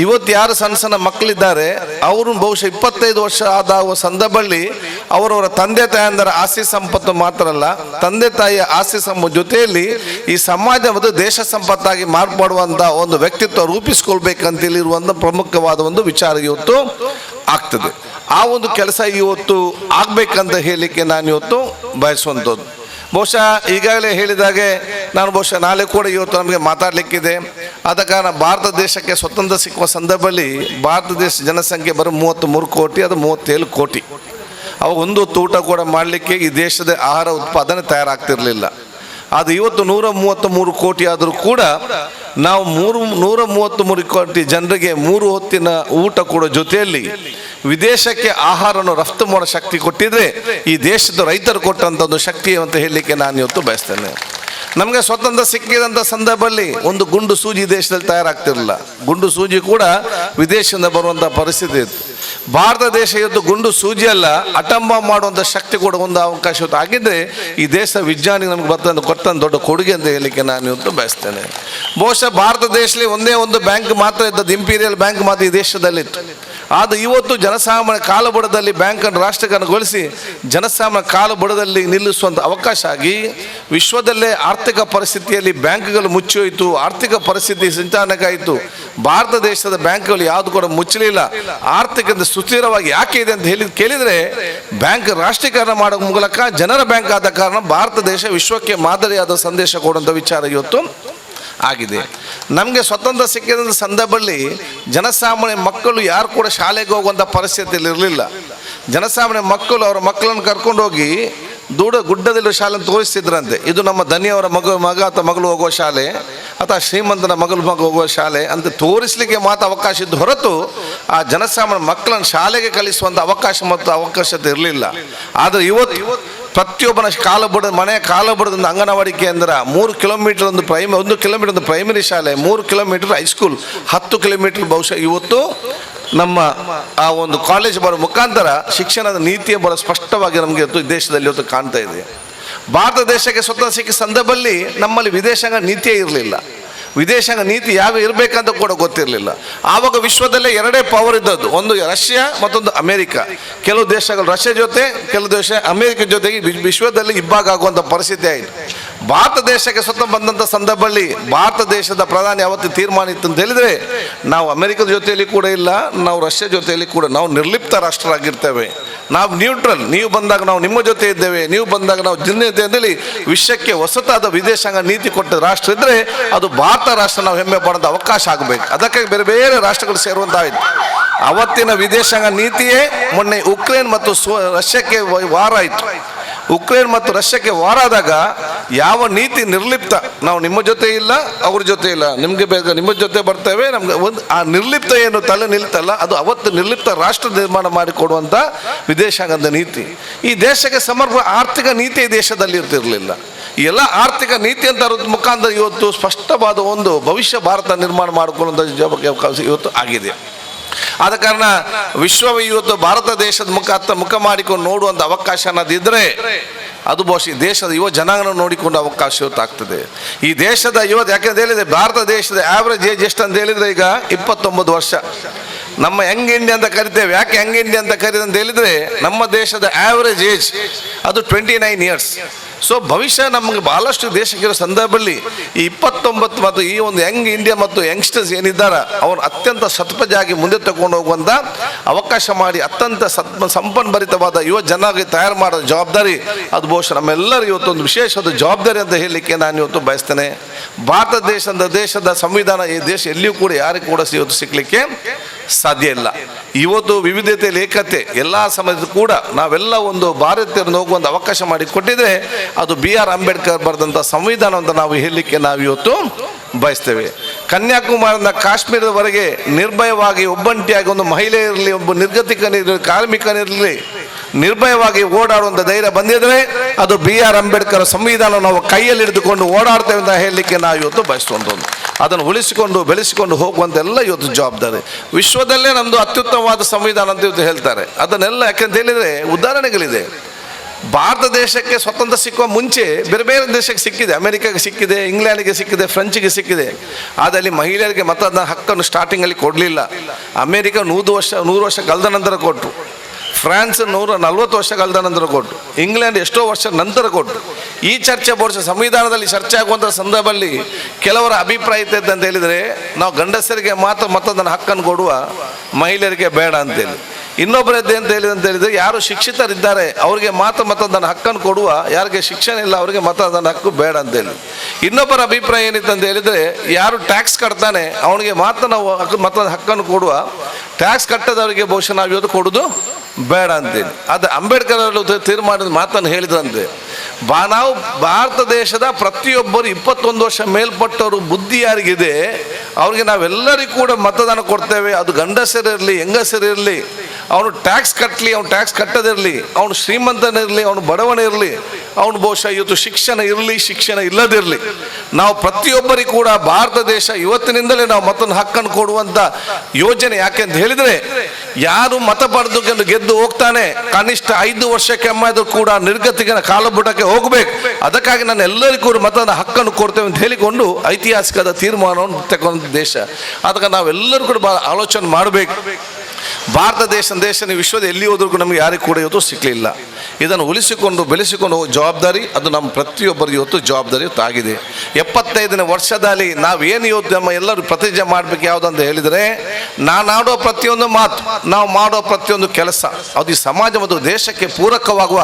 ಇವತ್ತು ಯಾರು ಸಣ್ಣ ಸಣ್ಣ ಮಕ್ಕಳಿದ್ದಾರೆ ಅವರು ಬಹುಶಃ 25 ವರ್ಷ ಆದ ಸಂದರ್ಭದಲ್ಲಿ ಅವರವರ ತಂದೆ ತಾಯಂದರ ಆಸ್ತಿ ಸಂಪತ್ತು ಮಾತ್ರ ಅಲ್ಲ, ತಂದೆ ತಾಯಿಯ ಆಸ್ತಿ ಸಂಪತ್ತು ಜೊತೆಯಲ್ಲಿ ಈ ಸಮಾಜ ಮತ್ತು ದೇಶ ಸಂಪತ್ತಾಗಿ ಮಾರ್ಪಾಡುವಂಥ ಒಂದು ವ್ಯಕ್ತಿತ್ವ ರೂಪಿಸ್ಕೊಳ್ಬೇಕಂತೇಳಿರುವಂಥ ಪ್ರಮುಖವಾದ ಒಂದು ವಿಚಾರ ಇವತ್ತು ಆಗ್ತದೆ. ಆ ಒಂದು ಕೆಲಸ ಇವತ್ತು ಆಗ್ಬೇಕಂತ ಹೇಳಲಿಕ್ಕೆ ನಾನು ಇವತ್ತು ಬಯಸುವಂಥದ್ದು. ಬಹುಶಃ ಈಗಾಗಲೇ ಹೇಳಿದಾಗೆ ನಾನು ಬಹುಶಃ ನಾಳೆ ಕೂಡ ಇವತ್ತು ನಮಗೆ ಮಾತಾಡಲಿಕ್ಕಿದೆ. ಆದ ಕಾರಣ ಭಾರತ ದೇಶಕ್ಕೆ ಸ್ವತಂತ್ರ ಸಿಕ್ಕುವ ಸಂದರ್ಭದಲ್ಲಿ ಭಾರತ ದೇಶ ಜನಸಂಖ್ಯೆ ಬರೋ 33 ಕೋಟಿ, ಅದು 37 ಕೋಟಿ. ಅವಾಗ ಒಂದು ಹೊತ್ತು ಊಟ ಕೂಡ ಮಾಡಲಿಕ್ಕೆ ಈ ದೇಶದ ಆಹಾರ ಉತ್ಪಾದನೆ ತಯಾರಾಗ್ತಿರಲಿಲ್ಲ. ಅದು ಇವತ್ತು 133 ಕೋಟಿ ಆದರೂ ಕೂಡ ನಾವು 133 ಕೋಟಿ ಜನರಿಗೆ 3 ಹೊತ್ತಿನ ಊಟ ಕೊಡೋ ಜೊತೆಯಲ್ಲಿ ವಿದೇಶಕ್ಕೆ ಆಹಾರವನ್ನು ರಫ್ತು ಮಾಡೋ ಶಕ್ತಿ ಕೊಟ್ಟಿದ್ರೆ ಈ ದೇಶದ ರೈತರು ಕೊಟ್ಟಂಥ ಒಂದು ಶಕ್ತಿ ಅಂತ ಹೇಳಲಿಕ್ಕೆ ನಾನು ಇವತ್ತು ಬಯಸ್ತೇನೆ. ನಮಗೆ ಸ್ವತಂತ್ರ ಸಿಕ್ಕಿದಂಥ ಸಂದರ್ಭದಲ್ಲಿ ಒಂದು ಗುಂಡು ಸೂಜಿ ದೇಶದಲ್ಲಿ ತಯಾರಾಗ್ತಿರಲಿಲ್ಲ. ಗುಂಡು ಸೂಜಿ ಕೂಡ ವಿದೇಶದಿಂದ ಬರುವಂಥ ಪರಿಸ್ಥಿತಿ ಇತ್ತು. ಭಾರತ ದೇಶ ಇವತ್ತು ಗುಂಡು ಸೂಜಿ ಅಲ್ಲ, ಅಟಂಬ ಮಾಡುವಂಥ ಶಕ್ತಿ ಕೂಡ ಒಂದು ಅವಕಾಶ ಇವತ್ತು ಆಗಿದ್ದರೆ ಈ ದೇಶ ವಿಜ್ಞಾನಿ ನಮಗೆ ಕೊಟ್ಟಂಥ ದೊಡ್ಡ ಕೊಡುಗೆ ಅಂತ ಹೇಳಲಿಕ್ಕೆ ನಾನು ಇವತ್ತು ಬಯಸ್ತೇನೆ. ಬಹುಶಃ ಭಾರತ ದೇಶದಲ್ಲಿ ಒಂದೇ ಒಂದು ಬ್ಯಾಂಕ್ ಮಾತ್ರ ಇದ್ದದ್ದು, ಇಂಪೀರಿಯಲ್ ಬ್ಯಾಂಕ್ ಮಾತ್ರ ಈ ದೇಶದಲ್ಲಿತ್ತು. ಆದರೆ ಇವತ್ತು ಜನಸಾಮಾನ್ಯ ಕಾಲುಬುಡದಲ್ಲಿ ಬ್ಯಾಂಕನ್ನು ರಾಷ್ಟ್ರೀಕರಣಗೊಳಿಸಿ ಜನಸಾಮಾನ್ಯ ಕಾಲುಬುಡದಲ್ಲಿ ನಿಲ್ಲಿಸುವಂಥ ಅವಕಾಶ ಆಗಿ ವಿಶ್ವದಲ್ಲೇ ಆರ್ಥಿಕ ಪರಿಸ್ಥಿತಿಯಲ್ಲಿ ಬ್ಯಾಂಕ್ಗಳು ಮುಚ್ಚೋಯಿತು, ಆರ್ಥಿಕ ಪರಿಸ್ಥಿತಿ ಸಂಚಾಲನೆಗಾಯಿತು. ಭಾರತ ದೇಶದ ಬ್ಯಾಂಕ್ಗಳು ಯಾವುದು ಕೂಡ ಮುಚ್ಚಲಿಲ್ಲ. ಆರ್ಥಿಕ ಸುಸ್ಥಿರವಾಗಿ ಯಾಕೆ ಇದೆ ಅಂತ ಕೇಳಿದರೆ ಬ್ಯಾಂಕ್ ರಾಷ್ಟ್ರೀಕರಣ ಮಾಡೋ ಮೂಲಕ ಜನರ ಬ್ಯಾಂಕ್ ಆದ ಕಾರಣ ಭಾರತ ದೇಶ ವಿಶ್ವಕ್ಕೆ ಮಾದರಿಯಾದ ಸಂದೇಶ ಕೊಡುವಂಥ ವಿಚಾರ ಇವತ್ತು ಆಗಿದೆ. ನಮಗೆ ಸ್ವತಂತ್ರ ಸಿಕ್ಕಿದ ಸಂದರ್ಭದಲ್ಲಿ ಜನಸಾಮಾನ್ಯ ಮಕ್ಕಳು ಯಾರು ಕೂಡ ಶಾಲೆಗೆ ಹೋಗುವಂಥ ಪರಿಸ್ಥಿತಿಯಲ್ಲಿ ಇರಲಿಲ್ಲ. ಜನಸಾಮಾನ್ಯ ಮಕ್ಕಳು ಅವರ ಮಕ್ಕಳನ್ನು ಕರ್ಕೊಂಡು ಹೋಗಿ ಗುಡ್ಡದಲ್ಲಿ ಶಾಲೆ ತೋರಿಸ್ತಿದ್ರಂತೆ. ಇದು ನಮ್ಮ ಧನಿಯವರ ಮಗ ಅಥವಾ ಮಗಳು ಹೋಗುವ ಶಾಲೆ ಅಥವಾ ಶ್ರೀಮಂತನ ಮಗ ಹೋಗುವ ಶಾಲೆ ಅಂತ ತೋರಿಸಲಿಕ್ಕೆ ಮಾತ್ರ ಅವಕಾಶ ಇದ್ದು ಹೊರತು ಆ ಜನಸಾಮಾನ್ಯ ಮಕ್ಕಳನ್ನು ಶಾಲೆಗೆ ಕಲಿಸುವಂಥ ಅವಕಾಶ ಮತ್ತು ಅವಕಾಶತೆ ಇರಲಿಲ್ಲ. ಆದರೆ ಇವತ್ತು ಪ್ರತಿಯೊಬ್ಬನ ಮನೆಯ ಕಾಲಬುಡದಿಂದ ಅಂಗನವಾಡಿ ಕೇಂದ್ರ, 3 ಕಿಲೋಮೀಟರ್ ಒಂದು 1 ಕಿಲೋಮೀಟರ್ ಒಂದು ಪ್ರೈಮರಿ ಶಾಲೆ, 3 ಕಿಲೋಮೀಟರ್ ಹೈಸ್ಕೂಲ್, 10 ಕಿಲೋಮೀಟರ್ ಬಹುಶಃ ಇವತ್ತು ನಮ್ಮ ಆ ಒಂದು ಕಾಲೇಜ್ ಬರೋ ಮುಖಾಂತರ ಶಿಕ್ಷಣದ ನೀತಿಯ ಬಹಳ ಸ್ಪಷ್ಟವಾಗಿ ನಮಗೆ ಇವತ್ತು ದೇಶದಲ್ಲಿ ಇವತ್ತು ಕಾಣ್ತಾ ಇದೆ. ಭಾರತ ದೇಶಕ್ಕೆ ಸ್ವತಂತ್ರ ಸಿಕ್ಕ ಸಂದರ್ಭದಲ್ಲಿ ನಮ್ಮಲ್ಲಿ ವಿದೇಶಾಂಗ ನೀತಿಯೇ ಇರಲಿಲ್ಲ. ವಿದೇಶಾಂಗ ನೀತಿ ಯಾವ ಇರಬೇಕಂತ ಕೂಡ ಗೊತ್ತಿರಲಿಲ್ಲ. ಆವಾಗ ವಿಶ್ವದಲ್ಲೇ 2 ಪವರ್ ಇದ್ದದ್ದು, ಒಂದು ರಷ್ಯಾ ಮತ್ತೊಂದು ಅಮೇರಿಕ. ಕೆಲವು ದೇಶಗಳು ರಷ್ಯಾ ಜೊತೆ, ಕೆಲವು ದೇಶ ಅಮೇರಿಕ ಜೊತೆಗೆ ವಿಶ್ವದಲ್ಲಿ ಇಬ್ಬಾಗ ಆಗುವಂಥ ಪರಿಸ್ಥಿತಿ ಆಯಿತು. ಭಾರತ ದೇಶಕ್ಕೆ ಸ್ವತಂತ್ರ ಬಂದಂಥ ಸಂದರ್ಭದಲ್ಲಿ ಭಾರತ ದೇಶದ ಪ್ರಧಾನಿ ಯಾವತ್ತು ತೀರ್ಮಾನ ಇತ್ತು ಅಂತ ಹೇಳಿದರೆ, ನಾವು ಅಮೇರಿಕದ ಜೊತೆಯಲ್ಲಿ ಕೂಡ ಇಲ್ಲ, ನಾವು ರಷ್ಯಾ ಜೊತೆಯಲ್ಲಿ ಕೂಡ ನಾವು ನಿರ್ಲಿಪ್ತ ರಾಷ್ಟ್ರರಾಗಿರ್ತೇವೆ, ನಾವು ನ್ಯೂಟ್ರಲ್, ನೀವು ಬಂದಾಗ ನಾವು ನಿಮ್ಮ ಜೊತೆ ಇದ್ದೇವೆ, ನೀವು ಬಂದಾಗ ನಾವು ಜಿನ್ನಿದ್ದೇವೆ ಅಂತೇಳಿ ವಿಶ್ವಕ್ಕೆ ಹೊಸತಾದ ವಿದೇಶಾಂಗ ನೀತಿ ಕೊಟ್ಟ ರಾಷ್ಟ್ರ ಇದ್ದರೆ ಅದು ಭಾರತ ರಾಷ್ಟ್ರ. ನಾವು ಹೆಮ್ಮೆ ಪಡೋದು ಅವಕಾಶ ಆಗಬೇಕು. ಅದಕ್ಕಾಗಿ ಬೇರೆ ಬೇರೆ ರಾಷ್ಟ್ರಗಳು ಸೇರುವಂತಾಯಿತು. ಅವತ್ತಿನ ವಿದೇಶಾಂಗ ನೀತಿಯೇ ಮೊನ್ನೆ ಉಕ್ರೇನ್ ಮತ್ತು ರಷ್ಯಾಕ್ಕೆ ವಾರ ಆಯಿತು. ಉಕ್ರೇನ್ ಮತ್ತು ರಷ್ಯಾಕ್ಕೆ ವಾರ ಆದಾಗ ಯಾವ ನೀತಿ ನಿರ್ಲಿಪ್ತ, ನಾವು ನಿಮ್ಮ ಜೊತೆ ಇಲ್ಲ, ಅವ್ರ ಜೊತೆ ಇಲ್ಲ, ನಿಮಗೆ ಬೇಕು ನಿಮ್ಮ ಜೊತೆ ಬರ್ತೇವೆ, ನಮ್ಗೆ ಒಂದು ಆ ನಿರ್ಲಿಪ್ತ ಏನು ತಲೆ ನಿಲ್ತಲ್ಲ, ಅದು ಅವತ್ತು ನಿರ್ಲಿಪ್ತ ರಾಷ್ಟ್ರ ನಿರ್ಮಾಣ ಮಾಡಿಕೊಡುವಂಥ ವಿದೇಶಾಂಗದ ನೀತಿ. ಈ ದೇಶಕ್ಕೆ ಸಮರ್ಪಕ ಆರ್ಥಿಕ ನೀತಿ ಈ ದೇಶದಲ್ಲಿ ಇರ್ತಿರಲಿಲ್ಲ. ಈ ಎಲ್ಲ ಆರ್ಥಿಕ ನೀತಿ ಅಂತ ಮುಖಾಂತರ ಇವತ್ತು ಸ್ಪಷ್ಟವಾದ ಒಂದು ಭವಿಷ್ಯ ಭಾರತ ನಿರ್ಮಾಣ ಮಾಡಿಕೊಳ್ಳುವಂಥ ಅವಕಾಶ ಇವತ್ತು ಆಗಿದೆ. ಆದ ಕಾರಣ ವಿಶ್ವ ಇವತ್ತು ಭಾರತ ದೇಶದ ಮುಖ ಮಾಡಿಕೊಂಡು ನೋಡುವಂಥ ಅವಕಾಶ ಅನ್ನೋದಿದ್ರೆ ಅದು ಬಹುಶಃ ದೇಶದ ಯುವ ಜನಾಂಗನ ನೋಡಿಕೊಂಡು ಅವಕಾಶ ಇವತ್ತು ಆಗ್ತದೆ. ಈ ದೇಶದ ಯುವತ ಯಾಕೆಂತ ಹೇಳಿದರೆ ಭಾರತ ದೇಶದ ಆ್ಯಾವ್ರೇಜ್ ಏಜ್ ಎಷ್ಟು ಅಂತ ಹೇಳಿದರೆ ಈಗ 29 ವರ್ಷ. ನಮ್ಮ ಯಂಗ್ ಇಂಡಿಯಾ ಅಂತ ಕರಿತೇವೆ. ಯಾಕೆ ಯಂಗ್ ಇಂಡಿಯಾ ಅಂತ ಕರೀದು ಅಂತ ಹೇಳಿದರೆ ನಮ್ಮ ದೇಶದ ಆ್ಯಾವ್ರೇಜ್ ಏಜ್ ಅದು 29 ಇಯರ್ಸ್. ಸೊ ಭವಿಷ್ಯ ನಮಗೆ ಬಹಳಷ್ಟು ದೇಶಕ್ಕಿರೋ ಸಂದರ್ಭದಲ್ಲಿ ಈ 29 ಮತ್ತು ಈ ಒಂದು ಯಂಗ್ ಇಂಡಿಯಾ ಮತ್ತು ಯಂಗ್ಸ್ಟರ್ಸ್ ಏನಿದ್ದಾರೆ ಅವರು ಅತ್ಯಂತ ಸತ್ಪಜಾಗಿ ಮುಂದೆ ತಗೊಂಡು ಹೋಗುವಂಥ ಅವಕಾಶ ಮಾಡಿ ಅತ್ಯಂತ ಸಂಪನ್ಭರಿತವಾದ ಯುವ ಜನಾಂಗ ತಯಾರು ಮಾಡೋ ಜವಾಬ್ದಾರಿ ಅದು ಬಹುಶಃ ನಮ್ಮೆಲ್ಲರೂ ಇವತ್ತೊಂದು ವಿಶೇಷವಾದ ಜವಾಬ್ದಾರಿ ಅಂತ ಹೇಳಲಿಕ್ಕೆ ನಾನು ಇವತ್ತು ಬಯಸ್ತೇನೆ. ಭಾರತ ದೇಶದ ಸಂವಿಧಾನ ಈ ದೇಶ ಎಲ್ಲಿಯೂ ಕೂಡ ಯಾರಿಗೂ ಕೂಡ ಇವತ್ತು ಸಿಕ್ಕಲಿಕ್ಕೆ ಸಾಧ್ಯ ಇಲ್ಲ. ಇವತ್ತು ವಿವಿಧತೆಯಲ್ಲಿ ಏಕತೆ ಎಲ್ಲ ಸಮಯದ ಕೂಡ ನಾವೆಲ್ಲ ಒಂದು ಭಾರತೀಯರನ್ನು ಹೋಗುವಂಥ ಅವಕಾಶ ಮಾಡಿ ಕೊಟ್ಟಿದ್ರೆ ಅದು BR ಅಂಬೇಡ್ಕರ್ ಬರೆದಂಥ ಸಂವಿಧಾನ ಅಂತ ನಾವು ಹೇಳಲಿಕ್ಕೆ ನಾವು ಇವತ್ತು ಬಯಸ್ತೇವೆ. ಕನ್ಯಾಕುಮಾರಿಯಿಂದ ಕಾಶ್ಮೀರದವರೆಗೆ ನಿರ್ಭಯವಾಗಿ ಒಬ್ಬಂಟಿಯಾಗಿ ಒಂದು ಮಹಿಳೆ ಇರಲಿ, ಒಬ್ಬ ನಿರ್ಗತಿಕನಿರಲಿ, ಕಾರ್ಮಿಕನಿರಲಿ ನಿರ್ಭಯವಾಗಿ ಓಡಾಡುವಂಥ ಧೈರ್ಯ ಬಂದಿದ್ರೆ ಅದು BR ಅಂಬೇಡ್ಕರ್ ಸಂವಿಧಾನ ನಾವು ಕೈಯಲ್ಲಿ ಹಿಡಿದುಕೊಂಡು ಓಡಾಡ್ತೇವೆ ಅಂತ ಹೇಳಲಿಕ್ಕೆ ನಾವು ಇವತ್ತು ಬಯಸುವಂಥದ್ದು. ಅದನ್ನು ಉಳಿಸಿಕೊಂಡು ಬೆಳೆಸಿಕೊಂಡು ಹೋಗುವಂತೆಲ್ಲ ಇವತ್ತು ಜವಾಬ್ದಾರಿ. ವಿಶ್ವದಲ್ಲೇ ನಮ್ಮದು ಅತ್ಯುತ್ತಮವಾದ ಸಂವಿಧಾನ ಅಂತ ಇವತ್ತು ಹೇಳ್ತಾರೆ. ಅದನ್ನೆಲ್ಲ ಯಾಕೆಂತ ಹೇಳಿದರೆ ಉದಾಹರಣೆಗಳಿದೆ. ಭಾರತ ದೇಶಕ್ಕೆ ಸ್ವತಂತ್ರ ಸಿಕ್ಕುವ ಮುಂಚೆ ಬೇರೆ ಬೇರೆ ದೇಶಕ್ಕೆ ಸಿಕ್ಕಿದೆ. ಅಮೆರಿಕಾಗೆ ಸಿಕ್ಕಿದೆ, ಇಂಗ್ಲೆಂಡ್ಗೆ ಸಿಕ್ಕಿದೆ, ಫ್ರೆಂಚಿಗೆ ಸಿಕ್ಕಿದೆ. ಆದರೆ ಅಲ್ಲಿ ಮಹಿಳೆಯರಿಗೆ ಮತದಾನ ಹಕ್ಕನ್ನು ಸ್ಟಾರ್ಟಿಂಗಲ್ಲಿ ಕೊಡಲಿಲ್ಲ. ಅಮೆರಿಕ 100 ವರ್ಷ ಕಳೆದ ನಂತರ ಕೊಟ್ಟರು. ಫ್ರಾನ್ಸ್ 140 ವರ್ಷ ಕಳೆದ ನಂತರ ಕೊಟ್ಟು, ಇಂಗ್ಲೆಂಡ್ ಎಷ್ಟೋ ವರ್ಷ ನಂತರ ಕೊಟ್ಟು. ಈ ಚರ್ಚೆ ಬಹುಶಃ ಸಂವಿಧಾನದಲ್ಲಿ ಚರ್ಚೆ ಆಗುವಂಥ ಸಂದರ್ಭದಲ್ಲಿ ಕೆಲವರ ಅಭಿಪ್ರಾಯ ಇತ್ತು ಅಂತ ಹೇಳಿದರೆ ನಾವು ಗಂಡಸರಿಗೆ ಮಾತ್ರ ಮತದಾನ ಹಕ್ಕನ್ನು ಕೊಡುವ, ಮಹಿಳೆಯರಿಗೆ ಬೇಡ ಅಂತೇಳಿ. ಇನ್ನೊಬ್ಬರದ್ದೇ ಅಂತ ಹೇಳಿದರೆ ಯಾರು ಶಿಕ್ಷಿತರಿದ್ದಾರೆ ಅವರಿಗೆ ಮಾತ್ರ ಮತದಾನ ಹಕ್ಕನ್ನು ಕೊಡುವ, ಯಾರಿಗೆ ಶಿಕ್ಷಣ ಇಲ್ಲ ಅವರಿಗೆ ಮತದಾನ ಹಕ್ಕು ಬೇಡ ಅಂತೇಳಿ. ಇನ್ನೊಬ್ಬರ ಅಭಿಪ್ರಾಯ ಏನಿತ್ತು ಅಂತ ಹೇಳಿದರೆ ಯಾರು ಟ್ಯಾಕ್ಸ್ ಕಟ್ತಾನೆ ಅವನಿಗೆ ಮಾತ್ರ ನಾವು ಮತದಾನ ಹಕ್ಕನ್ನು ಕೊಡುವ, ಟ್ಯಾಕ್ಸ್ ಕಟ್ಟದವರಿಗೆ ಬಹುಶಃ ನಾವು ಇವತ್ತು ಕೊಡೋದು ಬೇಡ ಅಂತೇಳಿ. ಅದು ಅಂಬೇಡ್ಕರ್ ಅವರು ತೀರ್ಮಾನದ ಮಾತನ್ನು ಹೇಳಿದ್ರಂತೆ. ನಾವು ಭಾರತ ದೇಶದ ಪ್ರತಿಯೊಬ್ಬರು 21 ವರ್ಷ ಮೇಲ್ಪಟ್ಟವರು ಬುದ್ಧಿ ಯಾರಿಗಿದೆ ಅವ್ರಿಗೆ ನಾವೆಲ್ಲರಿಗೂ ಕೂಡ ಮತದಾನ ಕೊಡ್ತೇವೆ. ಅದು ಗಂಡಸರಿರಲಿ ಹೆಂಗಸರಿರಲಿ, ಅವನು ಟ್ಯಾಕ್ಸ್ ಕಟ್ಟಲಿ ಅವನು ಟ್ಯಾಕ್ಸ್ ಕಟ್ಟದಿರಲಿ, ಅವನು ಶ್ರೀಮಂತನಿರಲಿ ಅವನು ಬಡವನಿರಲಿ, ಅವನು ಬಹುಶಃ ಇವತ್ತು ಶಿಕ್ಷಣ ಇರಲಿ ಶಿಕ್ಷಣ ಇಲ್ಲದಿರಲಿ, ನಾವು ಪ್ರತಿಯೊಬ್ಬರಿಗೂ ಕೂಡ ಭಾರತ ದೇಶ ಇವತ್ತಿನಿಂದಲೇ ನಾವು ಮತದಾನ ಹಕ್ಕನ್ನು ಕೊಡುವಂಥ ಯೋಜನೆ. ಯಾಕೆ ಅಂತ ಹೇಳಿದರೆ ಯಾರು ಮತ ಪಡೆದು ಗೆದ್ದು ಹೋಗ್ತಾನೆ ಕನಿಷ್ಠ 5 ವರ್ಷಕ್ಕೆ ಅಮ್ಮಾದರೂ ಕೂಡ ನಿರ್ಗತಿಕನ ಕಾಲಬುಟಕ್ಕೆ ಹೋಗಬೇಕು. ಅದಕ್ಕಾಗಿ ನಾನು ಎಲ್ಲರಿಗೂ ಕೂಡ ಮತದಾನ ಹಕ್ಕನ್ನು ಕೊಡ್ತೇವೆ ಅಂತ ಹೇಳಿಕೊಂಡು ಐತಿಹಾಸಿಕದ ತೀರ್ಮಾನವನ್ನು ತಗೊಂಡ ದೇಶ. ಅದಕ್ಕೆ ನಾವೆಲ್ಲರೂ ಕೂಡ ಭಾಳ ಆಲೋಚನೆ ಮಾಡಬೇಕು. ಭಾರತ ದೇಶ ವಿಶ್ವದ ಎಲ್ಲಿ ಹೋದ್ರೂ ನಮಗೆ ಯಾರಿಗೂ ಕೂಡ ಇವತ್ತು ಸಿಕ್ಕಲಿಲ್ಲ. ಇದನ್ನು ಉಳಿಸಿಕೊಂಡು ಬೆಳೆಸಿಕೊಂಡು ಹೋಗೋ ಜವಾಬ್ದಾರಿ ಅದು ನಮ್ಮ ಪ್ರತಿಯೊಬ್ಬರಿಗೆ ಇವತ್ತು ಜವಾಬ್ದಾರಿ ಇವತ್ತು ಆಗಿದೆ. 75ನೇ ವರ್ಷದಲ್ಲಿ ನಾವೇನು ಇವತ್ತು ನಮ್ಮ ಎಲ್ಲರೂ ಪ್ರತಿಜ್ಞೆ ಮಾಡಬೇಕು ಯಾವುದಂತ ಹೇಳಿದರೆ, ನಾನಾಡೋ ಪ್ರತಿಯೊಂದು ಮಾತು, ನಾವು ಮಾಡೋ ಪ್ರತಿಯೊಂದು ಕೆಲಸ ಅದು ಈ ಸಮಾಜ ಮತ್ತು ದೇಶಕ್ಕೆ ಪೂರಕವಾಗುವ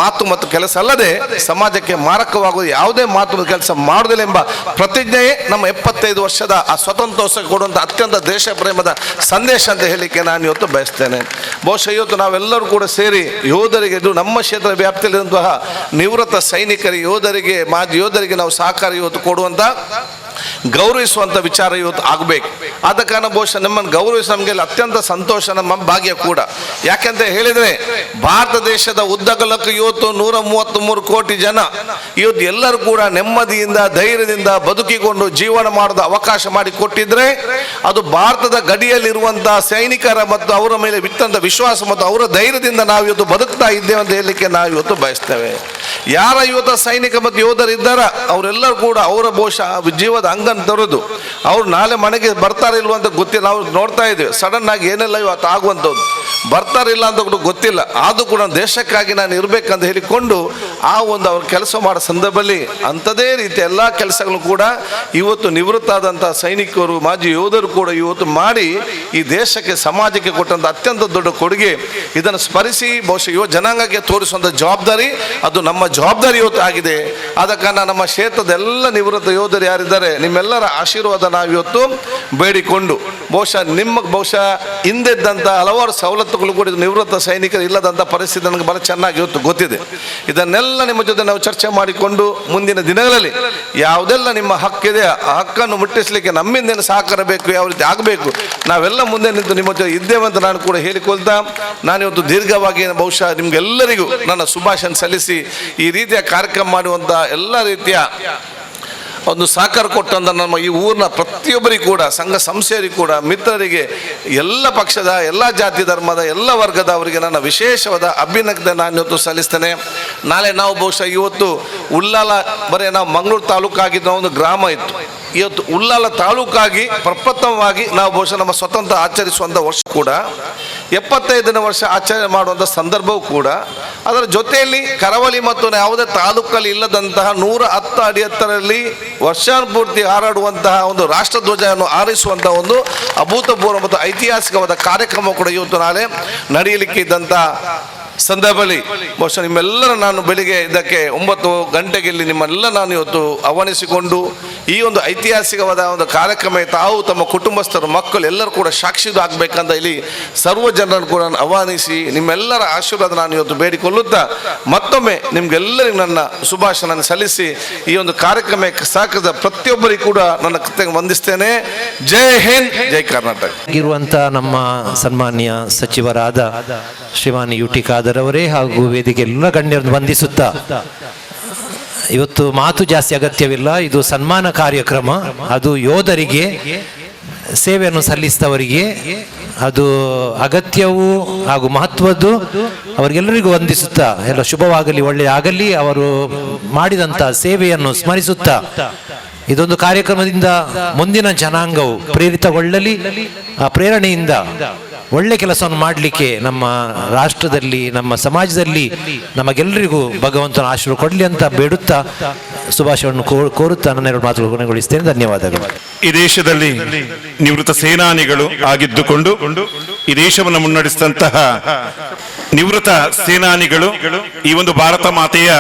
ಮಾತು ಮತ್ತು ಕೆಲಸ ಅಲ್ಲದೆ ಸಮಾಜಕ್ಕೆ ಮಾರಕವಾಗುವ ಯಾವುದೇ ಮಾತು ಮತ್ತು ಕೆಲಸ ಮಾಡುವುದಿಲ್ಲ ಎಂಬ ಪ್ರತಿಜ್ಞೆಯೇ ನಮ್ಮ 75 ವರ್ಷದ ಆ ಸ್ವತಂತ್ರೋತ್ಸವ ಕೊಡುವಂಥ ಅತ್ಯಂತ ದೇಶ ಪ್ರೇಮದ ಸಂದೇಶ ಅಂತ ಹೇಳಲಿಕ್ಕೆ ನಾನು ಇವತ್ತು ಬಯಸ್ತೇನೆ. ಬಹುಶಃ ಇವತ್ತು ನಾವೆಲ್ಲರೂ ಕೂಡ ಸೇರಿ ಯೋಧರಿಗೆ, ಇದು ನಮ್ಮ ಕ್ಷೇತ್ರ ವ್ಯಾಪ್ತಿಯಲ್ಲಿರುವಂತಹ ನಿವೃತ್ತ ಸೈನಿಕರಿಗೆ, ಯೋಧರಿಗೆ, ಮಾಜಿ ಯೋಧರಿಗೆ ನಾವು ಸಹಕಾರ ಇವತ್ತು ಕೊಡುವಂಥ ಗೌರವಿಸುವಂಥ ವಿಚಾರ ಇವತ್ತು ಆಗಬೇಕು. ಆದ ಕಾರಣ ಬಹುಶಃ ನಮ್ಮನ್ನು ಗೌರವಿಸಿ ನಮಗೆ ಅತ್ಯಂತ ಸಂತೋಷ, ನಮ್ಮ ಭಾಗ್ಯ ಕೂಡ. ಯಾಕೆಂತ ಹೇಳಿದರೆ ಭಾರತ ದೇಶದ ಉದ್ದಗಲಕ್ಕೂ ಇವತ್ತು 133 ಕೋಟಿ ಜನ ಇವತ್ತು ಎಲ್ಲರೂ ಕೂಡ ನೆಮ್ಮದಿಯಿಂದ ಧೈರ್ಯದಿಂದ ಬದುಕಿಕೊಂಡು ಜೀವನ ಮಾಡೋದು ಅವಕಾಶ ಮಾಡಿ ಕೊಟ್ಟಿದ್ರೆ ಅದು ಭಾರತದ ಗಡಿಯಲ್ಲಿರುವಂತಹ ಸೈನಿಕರ ಮತ್ತು ಅವರ ಮೇಲೆ ಬಿತ್ತಂತ ವಿಶ್ವಾಸ ಮತ್ತು ಅವರ ಧೈರ್ಯದಿಂದ ನಾವು ಇವತ್ತು ಬದುಕ್ತಾ ಇದ್ದೇವೆ ಅಂತ ಹೇಳಲಿಕ್ಕೆ ನಾವು ಇವತ್ತು ಬಯಸ್ತೇವೆ. ಯಾರ ಇವತ್ತು ಸೈನಿಕ ಮತ್ತು ಯೋಧರು ಇದ್ದಾರ ಅವರೆಲ್ಲರೂ ಕೂಡ ಅವರ ಬಹುಶಃ ಜೀವದ ಅಂಗನ್ನು ತೊರೆದು ಅವ್ರು ನಾಳೆ ಮನೆಗೆ ಬರ್ತಾರಿಲ್ವ ಅಂತ ಗೊತ್ತಿಲ್ಲ. ನಾವು ನೋಡ್ತಾ ಇದ್ದೇವೆ ಸಡನ್ ಆಗಿ ಏನೆಲ್ಲ ಇವತ್ತು ಆಗುವಂಥದ್ದು, ಬರ್ತಾರಿಲ್ಲ ಅಂತ ಕೂಡ ಗೊತ್ತಿಲ್ಲ. ಆದರೂ ಕೂಡ ದೇಶಕ್ಕಾಗಿ ನಾನು ಇರಬೇಕಂತ ಹೇಳಿಕೊಂಡು ಆ ಒಂದು ಅವ್ರು ಕೆಲಸ ಮಾಡೋ ಸಂದರ್ಭದಲ್ಲಿ ಅಂಥದೇ ರೀತಿ ಎಲ್ಲ ಕೆಲಸಗಳು ಕೂಡ ಇವತ್ತು ನಿವೃತ್ತ ಆದಂಥ ಸೈನಿಕರು, ಮಾಜಿ ಯೋಧರು ಕೂಡ ಇವತ್ತು ಮಾಡಿ ಈ ದೇಶಕ್ಕೆ, ಸಮಾಜಕ್ಕೆ ಕೊಟ್ಟಂಥ ಅತ್ಯಂತ ದೊಡ್ಡ ಕೊಡುಗೆ. ಇದನ್ನು ಸ್ಮರಿಸಿ ಬಹುಶಃ ಯುವ ಜನಾಂಗಕ್ಕೆ ತೋರಿಸುವಂಥ ಜವಾಬ್ದಾರಿ ಅದು ನಮ್ಮ ಜವಾಬ್ದಾರಿ ಇವತ್ತು ಆಗಿದೆ. ಆದ ಕಾರಣ ನಮ್ಮ ಕ್ಷೇತ್ರದ ಎಲ್ಲ ನಿವೃತ್ತ ಯೋಧರು ಯಾರಿದ್ದಾರೆ ನಿಮ್ಮೆಲ್ಲರ ಆಶೀರ್ವಾದ ನಾವು ಇವತ್ತು ಬೇಡಿಕೊಂಡು ಬಹುಶಃ ಹಿಂದೆದ್ದಂಥ ಹಲವಾರು ಸವಲತ್ತುಗಳು ಕೂಡ ನಿವೃತ್ತ ಸೈನಿಕರು ಇಲ್ಲದಂಥ ಪರಿಸ್ಥಿತಿ ನನಗೆ ಬಹಳ ಚೆನ್ನಾಗಿ ಇವತ್ತು ಗೊತ್ತಿದೆ. ಇದನ್ನೆಲ್ಲ ನಿಮ್ಮ ಜೊತೆ ನಾವು ಚರ್ಚೆ ಮಾಡಿಕೊಂಡು ಮುಂದಿನ ದಿನಗಳಲ್ಲಿ ಯಾವುದೆಲ್ಲ ನಿಮ್ಮ ಹಕ್ಕಿದೆ ಆ ಹಕ್ಕನ್ನು ಮುಟ್ಟಿಸಲಿಕ್ಕೆ ನಮ್ಮಿಂದೇನು ಸಹಕಾರ ಬೇಕು, ಯಾವ ರೀತಿ ಆಗಬೇಕು, ನಾವೆಲ್ಲ ಮುಂದೆ ನಿಂತು ನಿಮ್ಮ ಜೊತೆ ಇದ್ದೇವೆ ಅಂತ ನಾನು ಕೂಡ ಹೇಳಿಕೊಳ್ತಾ ನಾನಿವತ್ತು ದೀರ್ಘವಾಗಿ ಬಹುಶಃ ನಿಮ್ಗೆಲ್ಲರಿಗೂ ನನ್ನ ಶುಭಾಶಯ ಸಲ್ಲಿಸಿ ಈ ರೀತಿಯ ಕಾರ್ಯಕ್ರಮ ಮಾಡುವಂಥ ಎಲ್ಲ ರೀತಿಯ ಒಂದು ಸಹಕಾರ ಕೊಟ್ಟಂತ ನಮ್ಮ ಈ ಊರಿನ ಪ್ರತಿಯೊಬ್ಬರಿಗೂ ಕೂಡ, ಸಂಘ ಸಂಸ್ಥೆಯರಿಗೂ ಕೂಡ, ಮಿತ್ರರಿಗೆ, ಎಲ್ಲ ಪಕ್ಷದ, ಎಲ್ಲ ಜಾತಿ ಧರ್ಮದ, ಎಲ್ಲ ವರ್ಗದ ಅವರಿಗೆ ನನ್ನ ವಿಶೇಷವಾದ ಅಭಿನಂದನೆ ನಾನು ಇವತ್ತು ಸಲ್ಲಿಸ್ತೇನೆ. ನಾಳೆ ನಾವು ಬಹುಶಃ ಇವತ್ತು ಉಳ್ಳಾಲ ಬರೀ ನಾವು ಮಂಗಳೂರು ತಾಲೂಕಾಗಿದ್ದ ಒಂದು ಗ್ರಾಮ ಇತ್ತು, ಇವತ್ತು ಉಳ್ಳಾಲ ತಾಲೂಕಾಗಿ ಪ್ರಪ್ರಥಮವಾಗಿ ನಾವು ಬಹುಶಃ ನಮ್ಮ ಸ್ವತಂತ್ರ ಆಚರಿಸುವಂಥ ವರ್ಷ ಕೂಡ 75ನೇ ವರ್ಷ ಆಚರಣೆ ಮಾಡುವಂಥ ಸಂದರ್ಭವೂ ಕೂಡ. ಅದರ ಜೊತೆಯಲ್ಲಿ ಕರಾವಳಿ ಮತ್ತು ಯಾವುದೇ ತಾಲೂಕಲ್ಲಿ ಇಲ್ಲದಂತಹ 110 ಅಡಿ ಎತ್ತರದಲ್ಲಿ ವರ್ಷಾನುಪೂರ್ತಿ ಹಾರಾಡುವಂತಹ ಒಂದು ರಾಷ್ಟ್ರಧ್ವಜವನ್ನು ಹಾರಿಸುವಂತಹ ಒಂದು ಅಭೂತಪೂರ್ವ ಮತ್ತು ಐತಿಹಾಸಿಕವಾದ ಕಾರ್ಯಕ್ರಮ ಕೂಡ ಇವತ್ತು ನಾಳೆ ನಡೆಯಲಿಕ್ಕೆ ಇದ್ದಂಥ ಸಂದರ್ಭದಲ್ಲಿ ಬಹುಶಃ ನಿಮ್ಮೆಲ್ಲರ ನಾನು ಬೆಳಿಗ್ಗೆ ಇದಕ್ಕೆ 9 ಗಂಟೆಗೆ ಇಲ್ಲಿ ನಿಮ್ಮೆಲ್ಲ ನಾನು ಇವತ್ತು ಆಹ್ವಾನಿಸಿಕೊಂಡು ಈ ಒಂದು ಐತಿಹಾಸಿಕವಾದ ಒಂದು ಕಾರ್ಯಕ್ರಮ ತಾವು ತಮ್ಮ ಕುಟುಂಬಸ್ಥರು, ಮಕ್ಕಳು ಎಲ್ಲರೂ ಕೂಡ ಸಾಕ್ಷಿದು ಆಗಬೇಕಂತ ಇಲ್ಲಿ ಸರ್ವ ಜನರನ್ನು ಕೂಡ ನಾನು ಆಹ್ವಾನಿಸಿ ನಿಮ್ಮೆಲ್ಲರ ಆಶೀರ್ವಾದ ನಾನು ಇವತ್ತು ಬೇಡಿಕೊಳ್ಳುತ್ತಾ ಮತ್ತೊಮ್ಮೆ ನಿಮ್ಗೆಲ್ಲರಿಗೂ ನನ್ನ ಶುಭಾಶಯ ಸಲ್ಲಿಸಿ ಈ ಒಂದು ಕಾರ್ಯಕ್ರಮಕ್ಕೆ ಸಹಕರಿಸಿದ ಪ್ರತಿಯೊಬ್ಬರಿಗೂ ಕೂಡ ನನ್ನ ಕೃತಜ್ಞತೆ ವಂದಿಸ್ತೇನೆ. ಜೈ ಹಿಂದ್, ಜೈ ಕರ್ನಾಟಕ. ಇರುವಂಥ ನಮ್ಮ ಸನ್ಮಾನ್ಯ ಸಚಿವರಾದ ಶ್ರೀಮಾನ್ ಯು ಟಿ ಖಾದರ್ ಅವರೇ ಹಾಗೂ ವೇದಿಕೆ ಎಲ್ಲ ಗಣ್ಯರನ್ನು ವಂದಿಸುತ್ತಾ, ಇವತ್ತು ಮಾತು ಜಾಸ್ತಿ ಅಗತ್ಯವಿಲ್ಲ, ಇದು ಸನ್ಮಾನ ಕಾರ್ಯಕ್ರಮ. ಅದು ಯೋಧರಿಗೆ ಸೇವೆಯನ್ನು ಸಲ್ಲಿಸಿದವರಿಗೆ ಅದು ಅಗತ್ಯವೂ ಹಾಗೂ ಮಹತ್ವದ್ದು. ಅವರಿಗೆಲ್ಲರಿಗೂ ವಂದಿಸುತ್ತಾ ಎಲ್ಲ ಶುಭವಾಗಲಿ, ಒಳ್ಳೆಯದಾಗಲಿ, ಅವರು ಮಾಡಿದಂಥ ಸೇವೆಯನ್ನು ಸ್ಮರಿಸುತ್ತಾ ಇದೊಂದು ಕಾರ್ಯಕ್ರಮದಿಂದ ಮುಂದಿನ ಜನಾಂಗವು ಪ್ರೇರಿತಗೊಳ್ಳಲಿ. ಆ ಪ್ರೇರಣೆಯಿಂದ ಒಳ್ಳೆ ಕೆಲಸವನ್ನು ಮಾಡಲಿಕ್ಕೆ ನಮ್ಮ ರಾಷ್ಟ್ರದಲ್ಲಿ, ನಮ್ಮ ಸಮಾಜದಲ್ಲಿ ನಮಗೆಲ್ಲರಿಗೂ ಭಗವಂತನ ಆಶೀರ್ವಾದ ಕೊಡಲಿ ಅಂತ ಬೇಡುತ್ತಾ ಶುಭಾಶಯವನ್ನು ಕೋರುತ್ತಾ ನನ್ನ 2 ಮಾತುಗಳು ಕೊನೆಗೊಳಿಸ್ತೇನೆ. ಧನ್ಯವಾದಗಳು. ಈ ದೇಶದಲ್ಲಿ ನಿವೃತ್ತ ಸೇನಾನಿಗಳು ಆಗಿದ್ದುಕೊಂಡು ಈ ದೇಶವನ್ನು ಮುನ್ನಡೆಸಿದಂತಹ ನಿವೃತ್ತ ಸೇನಾನಿಗಳು ಈ ಒಂದು ಭಾರತ ಮಾತೆಯ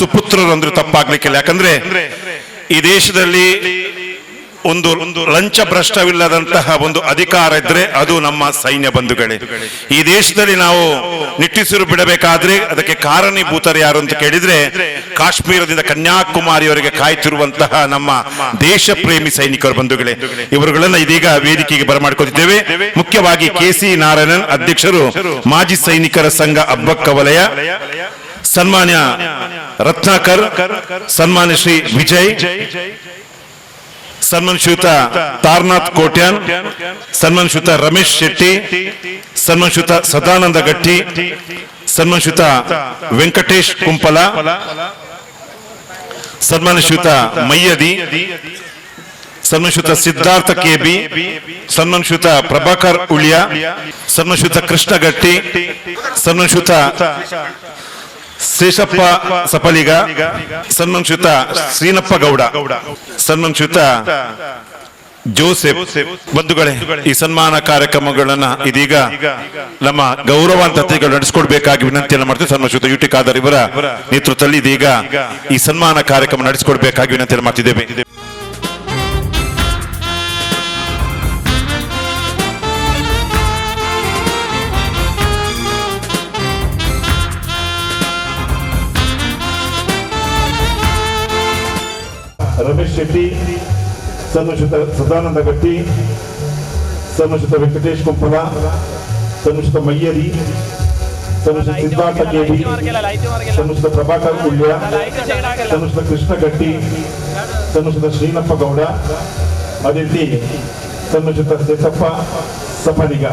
ಸುಪುತ್ರರು ಅಂದ್ರೂ ತಪ್ಪಾಗ್ಲಿಕ್ಕಿಲ್ಲ. ಯಾಕಂದ್ರೆ ಈ ದೇಶದಲ್ಲಿ ಒಂದು ಲಂಚ ಭ್ರಷ್ಟವಿಲ್ಲದಂತಹ ಒಂದು ಅಧಿಕಾರ ಇದ್ರೆ ಅದು ನಮ್ಮ ಸೈನ್ಯ ಬಂಧುಗಳೇ. ಈ ದೇಶದಲ್ಲಿ ನಾವು ನಿಟ್ಟುಸಿರು ಬಿಡಬೇಕಾದ್ರೆ ಅದಕ್ಕೆ ಕಾರಣೀಭೂತರು ಯಾರು ಅಂತ ಕೇಳಿದ್ರೆ ಕಾಶ್ಮೀರದಿಂದ ಕನ್ಯಾಕುಮಾರಿಯವರೆಗೆ ಕಾಯ್ತಿರುವಂತಹ ನಮ್ಮ ದೇಶ ಪ್ರೇಮಿ ಸೈನಿಕರ ಬಂಧುಗಳೇ. ಇವರುಗಳನ್ನ ಇದೀಗ ವೇದಿಕೆಗೆ ಬರಮಾಡಿಕೊತಿದ್ದೇವೆ. ಮುಖ್ಯವಾಗಿ ಕೆ.ಸಿ. ನಾರಾಯಣನ್ ಅಧ್ಯಕ್ಷರು, ಮಾಜಿ ಸೈನಿಕರ ಸಂಘ ಅಬ್ಬಕ್ಕ ವಲಯ, ಸನ್ಮಾನ್ಯ ರತ್ನಾಕರ್, ಸನ್ಮಾನ್ಯ ಶ್ರೀ ವಿಜಯ್, ಸನ್ಮಾನ್ಯ ಶ್ರೀಯುತ ತಾರನಾಥ್ ಕೋಟ್ಯಾನ್, ಸನ್ಮಾನ್ಯ ಶ್ರೀಯುತ ರಮೇಶ್ ಶೆಟ್ಟಿ, ಸನ್ಮಾನ್ಯ ಶ್ರೀಯುತ ಸದಾನಂದ ಗಟ್ಟಿ, ಸನ್ಮಾನ್ಯ ಶ್ರೀಯುತ ವೆಂಕಟೇಶ್ ಕುಂಪಲ, ಸನ್ಮಾನ್ಯ ಶ್ರೀಯುತ ಮಯ್ಯದಿ, ಸನ್ಮಾನ್ಯ ಶ್ರೀಯುತ ಸಿದ್ಧಾರ್ಥ ಕೆಬಿ, ಸನ್ಮಾನ್ಯ ಶ್ರೀಯುತ ಪ್ರಭಾಕರ್ ಉಳಿಯ, ಸನ್ಮಾನ್ಯ ಶ್ರೀಯುತ ಕೃಷ್ಣ ಗಟ್ಟಿ, ಸನ್ಮಾನ್ಯ ಶ್ರೀಯುತ ಶೇಷಪ್ಪ ಸಪಲಿಗ, ಸನ್ಮಾನ್ಯುತ ಶ್ರೀನಪ್ಪ ಗೌಡ, ಸನ್ಮಾನ್ಯುತ ಜೋಸೆಫ್. ಬಂಧುಗಳೇ, ಈ ಸನ್ಮಾನ ಕಾರ್ಯಕ್ರಮಗಳನ್ನ ಇದೀಗ ನಮ್ಮ ಗೌರವಾನ್ವಿತ ಅತಿಥಿಗಳು ನಡೆಸಿಕೊಡ್ಬೇಕಾಗಿ ವಿನಂತಿಯನ್ನು ಮಾಡ್ತೀವಿ. ಸನ್ಮಾನ್ಯುತ ಯುಟಿ ಖಾದರ್ ಇವರ ನೇತೃತ್ವದಲ್ಲಿ ಇದೀಗ ಈ ಸನ್ಮಾನ ಕಾರ್ಯಕ್ರಮ ನಡೆಸಿಕೊಡ್ಬೇಕಾಗಿ ವಿನಂತಿಯನ್ನು ಮಾಡ್ತಿದ್ದೇವೆ. ರಮೇಶ್ ಶೆಟ್ಟಿ, ಸನ್ಮಾನ್ಯುತ ಸದಾನಂದ ಗಟ್ಟಿ, ಸನ್ಮಾನ್ಯುತ ವೆಂಕಟೇಶ್ ಕುಂಪಲ, ಸನ್ಮಾನ್ಯುತ ಮಯ್ಯರಿ, ಸನ್ಮಾನ್ಯುತ ಸಿದ್ಧಾರ್ಥ ಕೆಡಿ, ಸನ್ಮಾನ್ಯುತ ಪ್ರಭಾಕರ್ ಉಳ್ಯ, ಸನ್ಮಾನ್ಯುತ ಕೃಷ್ಣ ಗಟ್ಟಿ, ಸನ್ಮಾನ್ಯುತ ಶ್ರೀನಪ್ಪ ಗೌಡ, ಅದೇ ರೀತಿ ಸನ್ಮಾನ್ಯುತ ಶೇಷಪ್ಪ ಸಪಲಿಗ.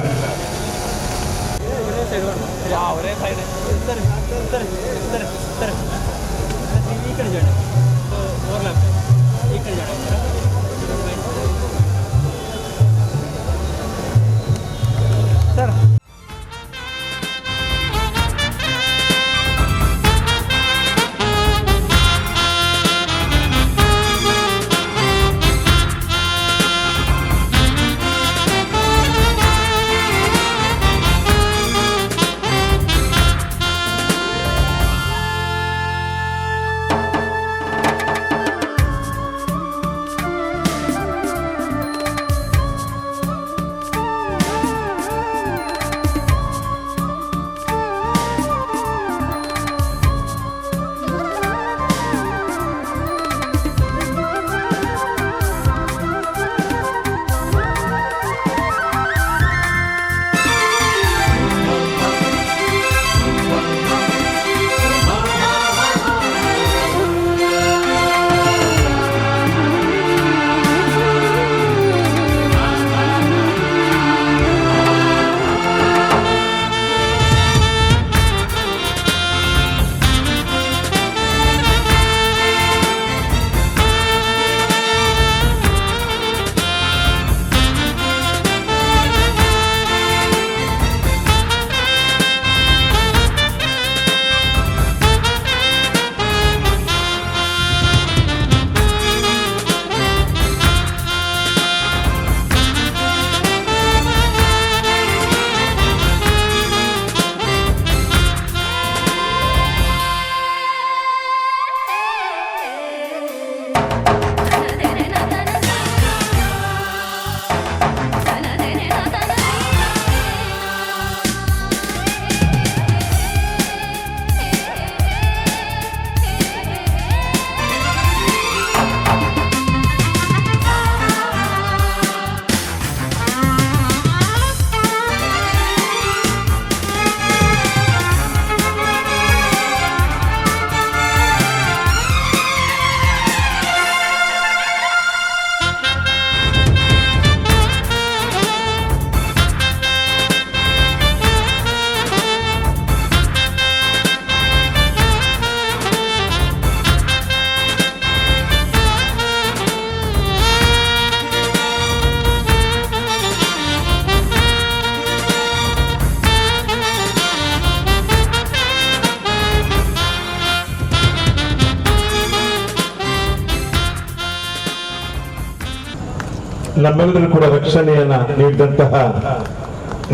ನಮ್ಮೆಲ್ಲರೂ ಕೂಡ ರಕ್ಷಣೆಯನ್ನ ನೀಡಿದಂತಹ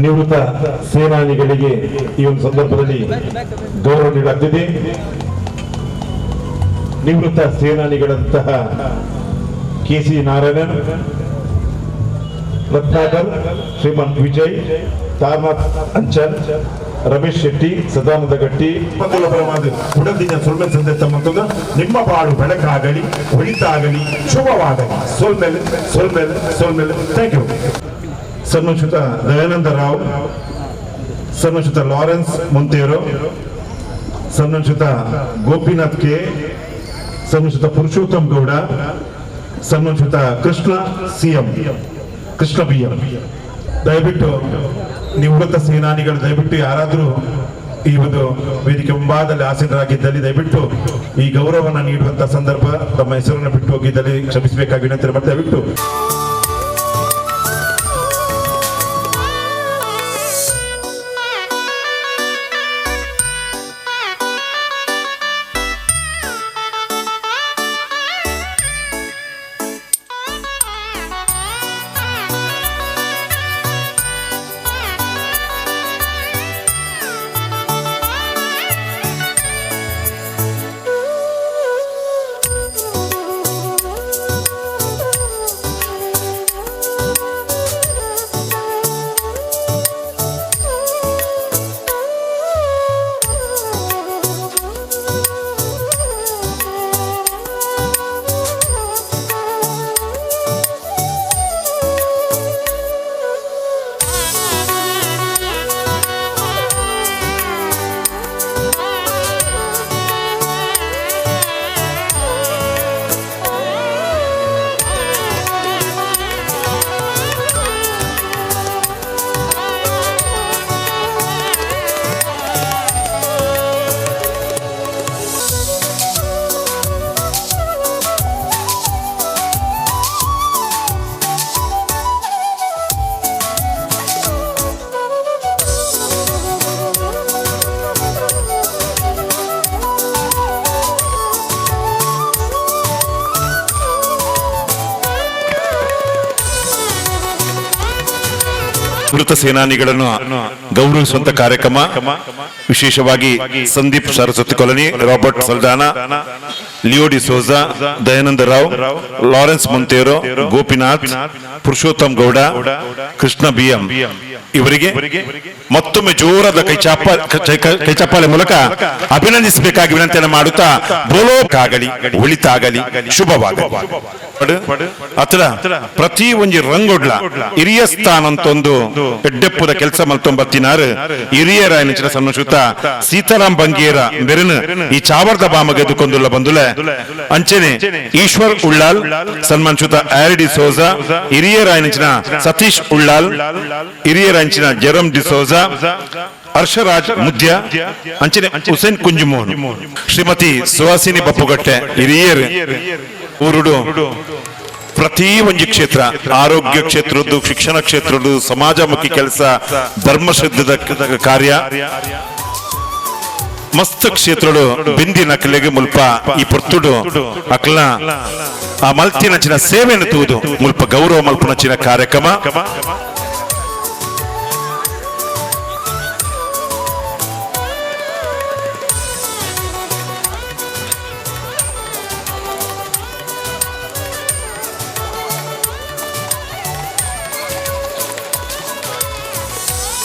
ನಿವೃತ್ತ ಸೇನಾನಿಗಳಿಗೆ ಈ ಒಂದು ಸಂದರ್ಭದಲ್ಲಿ ಗೌರವ ನೀಡಲಾಗ್ತಿದೆ. ನಿವೃತ್ತ ಸೇನಾನಿಗಳಂತಹ ಕೆಸಿ ನಾರಾಯಣನ್, ರತ್ನಾಕರ್, ಶ್ರೀಮಂತ್ ವಿಜಯ್, ತಾರನಾಥ್ ಅಂಚಲ್, ರಮೇಶ್ ಶೆಟ್ಟಿ, ಸದಾನಂದ ಗಟ್ಟಿ ಉಡದಿನ ಸುಳ್ಮೆಲ್ ಸಂದೇಶ ಮತ್ತೊಂದು ನಿಮ್ಮ ಬಾಳು ಬೆಳಕಾಗಲಿ, ಒಳಿತಾಗಲಿ, ಶುಭವಾಗಲಿ. ಸೋಲ್ಮೇಲೆ ಸೋಲ್ಮೇಲೆ ಸೋಲ್ಮೇಲೆ. Thank you. ಸನ್ಮಾನ್ಯುತ ದಯಾನಂದ ರಾವ್, ಸನ್ಮಾನ್ಯುತ ಲಾರೆನ್ಸ್ ಮೊಂತೇರೋ, ಸನ್ಮಾನ್ಯುತ ಗೋಪಿನಾಥ್ ಕೆ, ಸನ್ಮಾನ್ಯುತ ಪುರುಷೋತ್ತಮ್ ಗೌಡ, ಸನ್ಮಾನ್ಯುತ ಕೃಷ್ಣ ಸಿಎಂ, ಕೃಷ್ಣ ಬಿಎಂ. ದಯವಿಟ್ಟು ನಿವೃತ್ತ ಸೇನಾನಿಗಳು ದಯವಿಟ್ಟು ಯಾರಾದರೂ ಈ ಒಂದು ವೇದಿಕೆ ಮುಂಭಾಗದಲ್ಲಿ ಆಸೀನರಾಗಿದ್ದಲ್ಲಿ ದಯವಿಟ್ಟು ಈ ಗೌರವವನ್ನು ನೀಡುವಂತ ಸಂದರ್ಭ ತಮ್ಮ ಹೆಸರನ್ನು ಬಿಟ್ಟು ಹೋಗಿದ್ದಲ್ಲಿ ಕ್ಷಮಿಸಬೇಕಾಗಿ ವಿನಂತಿ ಮಾಡ್ತಾ ದಯವಿಟ್ಟು. ನಿವೃತ್ತ ಸೇನಾನಿಗಳನ್ನು ಗೌರವಿಸುವಂತ ಕಾರ್ಯಕ್ರಮ. ವಿಶೇಷವಾಗಿ Sandeep Saraswati colony, Robert Saldanha, Leo D'Souza, Dayananda Rao, Lawrence Monteiro, Gopinath, Purushottam Gowda, Krishna BM ಇವರಿಗೆ ಮತ್ತೊಮ್ಮೆ ಜೋರಾದ ಕೈಚಪ್ಪಾಳೆ ಮೂಲಕ ಅಭಿನಂದಿಸಬೇಕಾಗಿ ವಿನಂತಿಯನ್ನು ಮಾಡುತ್ತಾ ಬೋಲೋಕಾಗಲಿ, ಒಳಿತಾಗಲಿ, ಶುಭವಾಗಲಿ. ಅತ್ರ ಪ್ರತಿ ಒಂಜಿ ರಂಗೊಡ್ಲ ಹಿರಿಯ ಸ್ಥಾನ ಅಂತ ಒಂದು ಎಡ್ಡೆಪ್ಪುದ ಕೆಲಸ ಮಲ್ತೊಂಬತ್ತಿನಾರು ಹಿರಿಯರ ನೆಚ್ಚಿನ ಸನ್ಮಶ್ರುತ ಸೀತಾರಾಮ್ ಬಂಗೇರ ಬೆರೆನು ಈ ಚಾವರ್ದ ಬಾಮ ಗೆದ್ದುಕೊಂಡುಲ್ಲ ಬಂದುಲೆ ಅಂಚೆನೆ ಈಶ್ವರ್ ಉಳ್ಳಾಲ್ ಸನ್ಮಾನ್ಶುತ ಆರ್ ಡಿ ಸೋಜಾ, ಹಿರಿಯರ ನೆಚ್ಚಿನ ಸತೀಶ್ ಉಳ್ಳಾಲ್, ಹಿರಿಯರ ನೆಚ್ಚಿನ ಜೆರಮ್ ಡಿ ಸೋಜಾ, ಹರ್ಷರಾಜ್ ಮುದ್ಯ ಅಂಚನೆ ಹುಸೇನ್ ಕುಂಜುಮೋಹನ್, ಶ್ರೀಮತಿ ಸುಹಾಸಿನಿ ಬಪ್ಪುಗಟ್ಟೆ ಹಿರಿಯರು ಊರುಡು ಪ್ರತಿ ಒಂಜಿ ಕ್ಷೇತ್ರ, ಆರೋಗ್ಯ ಕ್ಷೇತ್ರದ್ದು, ಶಿಕ್ಷಣ ಕ್ಷೇತ್ರದ್ದು, ಸಮಾಜಮುಖಿ ಕೆಲಸ, ಧರ್ಮಶ್ರದ್ಧದ ಕಾರ್ಯ, ಮಸ್ತ್ ಕ್ಷೇತ್ರಡು ಬಿಂದಿ ನಕಲೆಗೆ ಮುಲ್ಪ ಈ ಪೊರ್ತುಡು ಅಕ್ಲ ಆ ಮಲ್ತಿನಚಿನ ಸೇವೆಯನ್ನು ತೂದು ಮುಲ್ಪ ಗೌರವ ಮಲ್ಪನಚಿನ ಕಾರ್ಯಕ್ರಮ.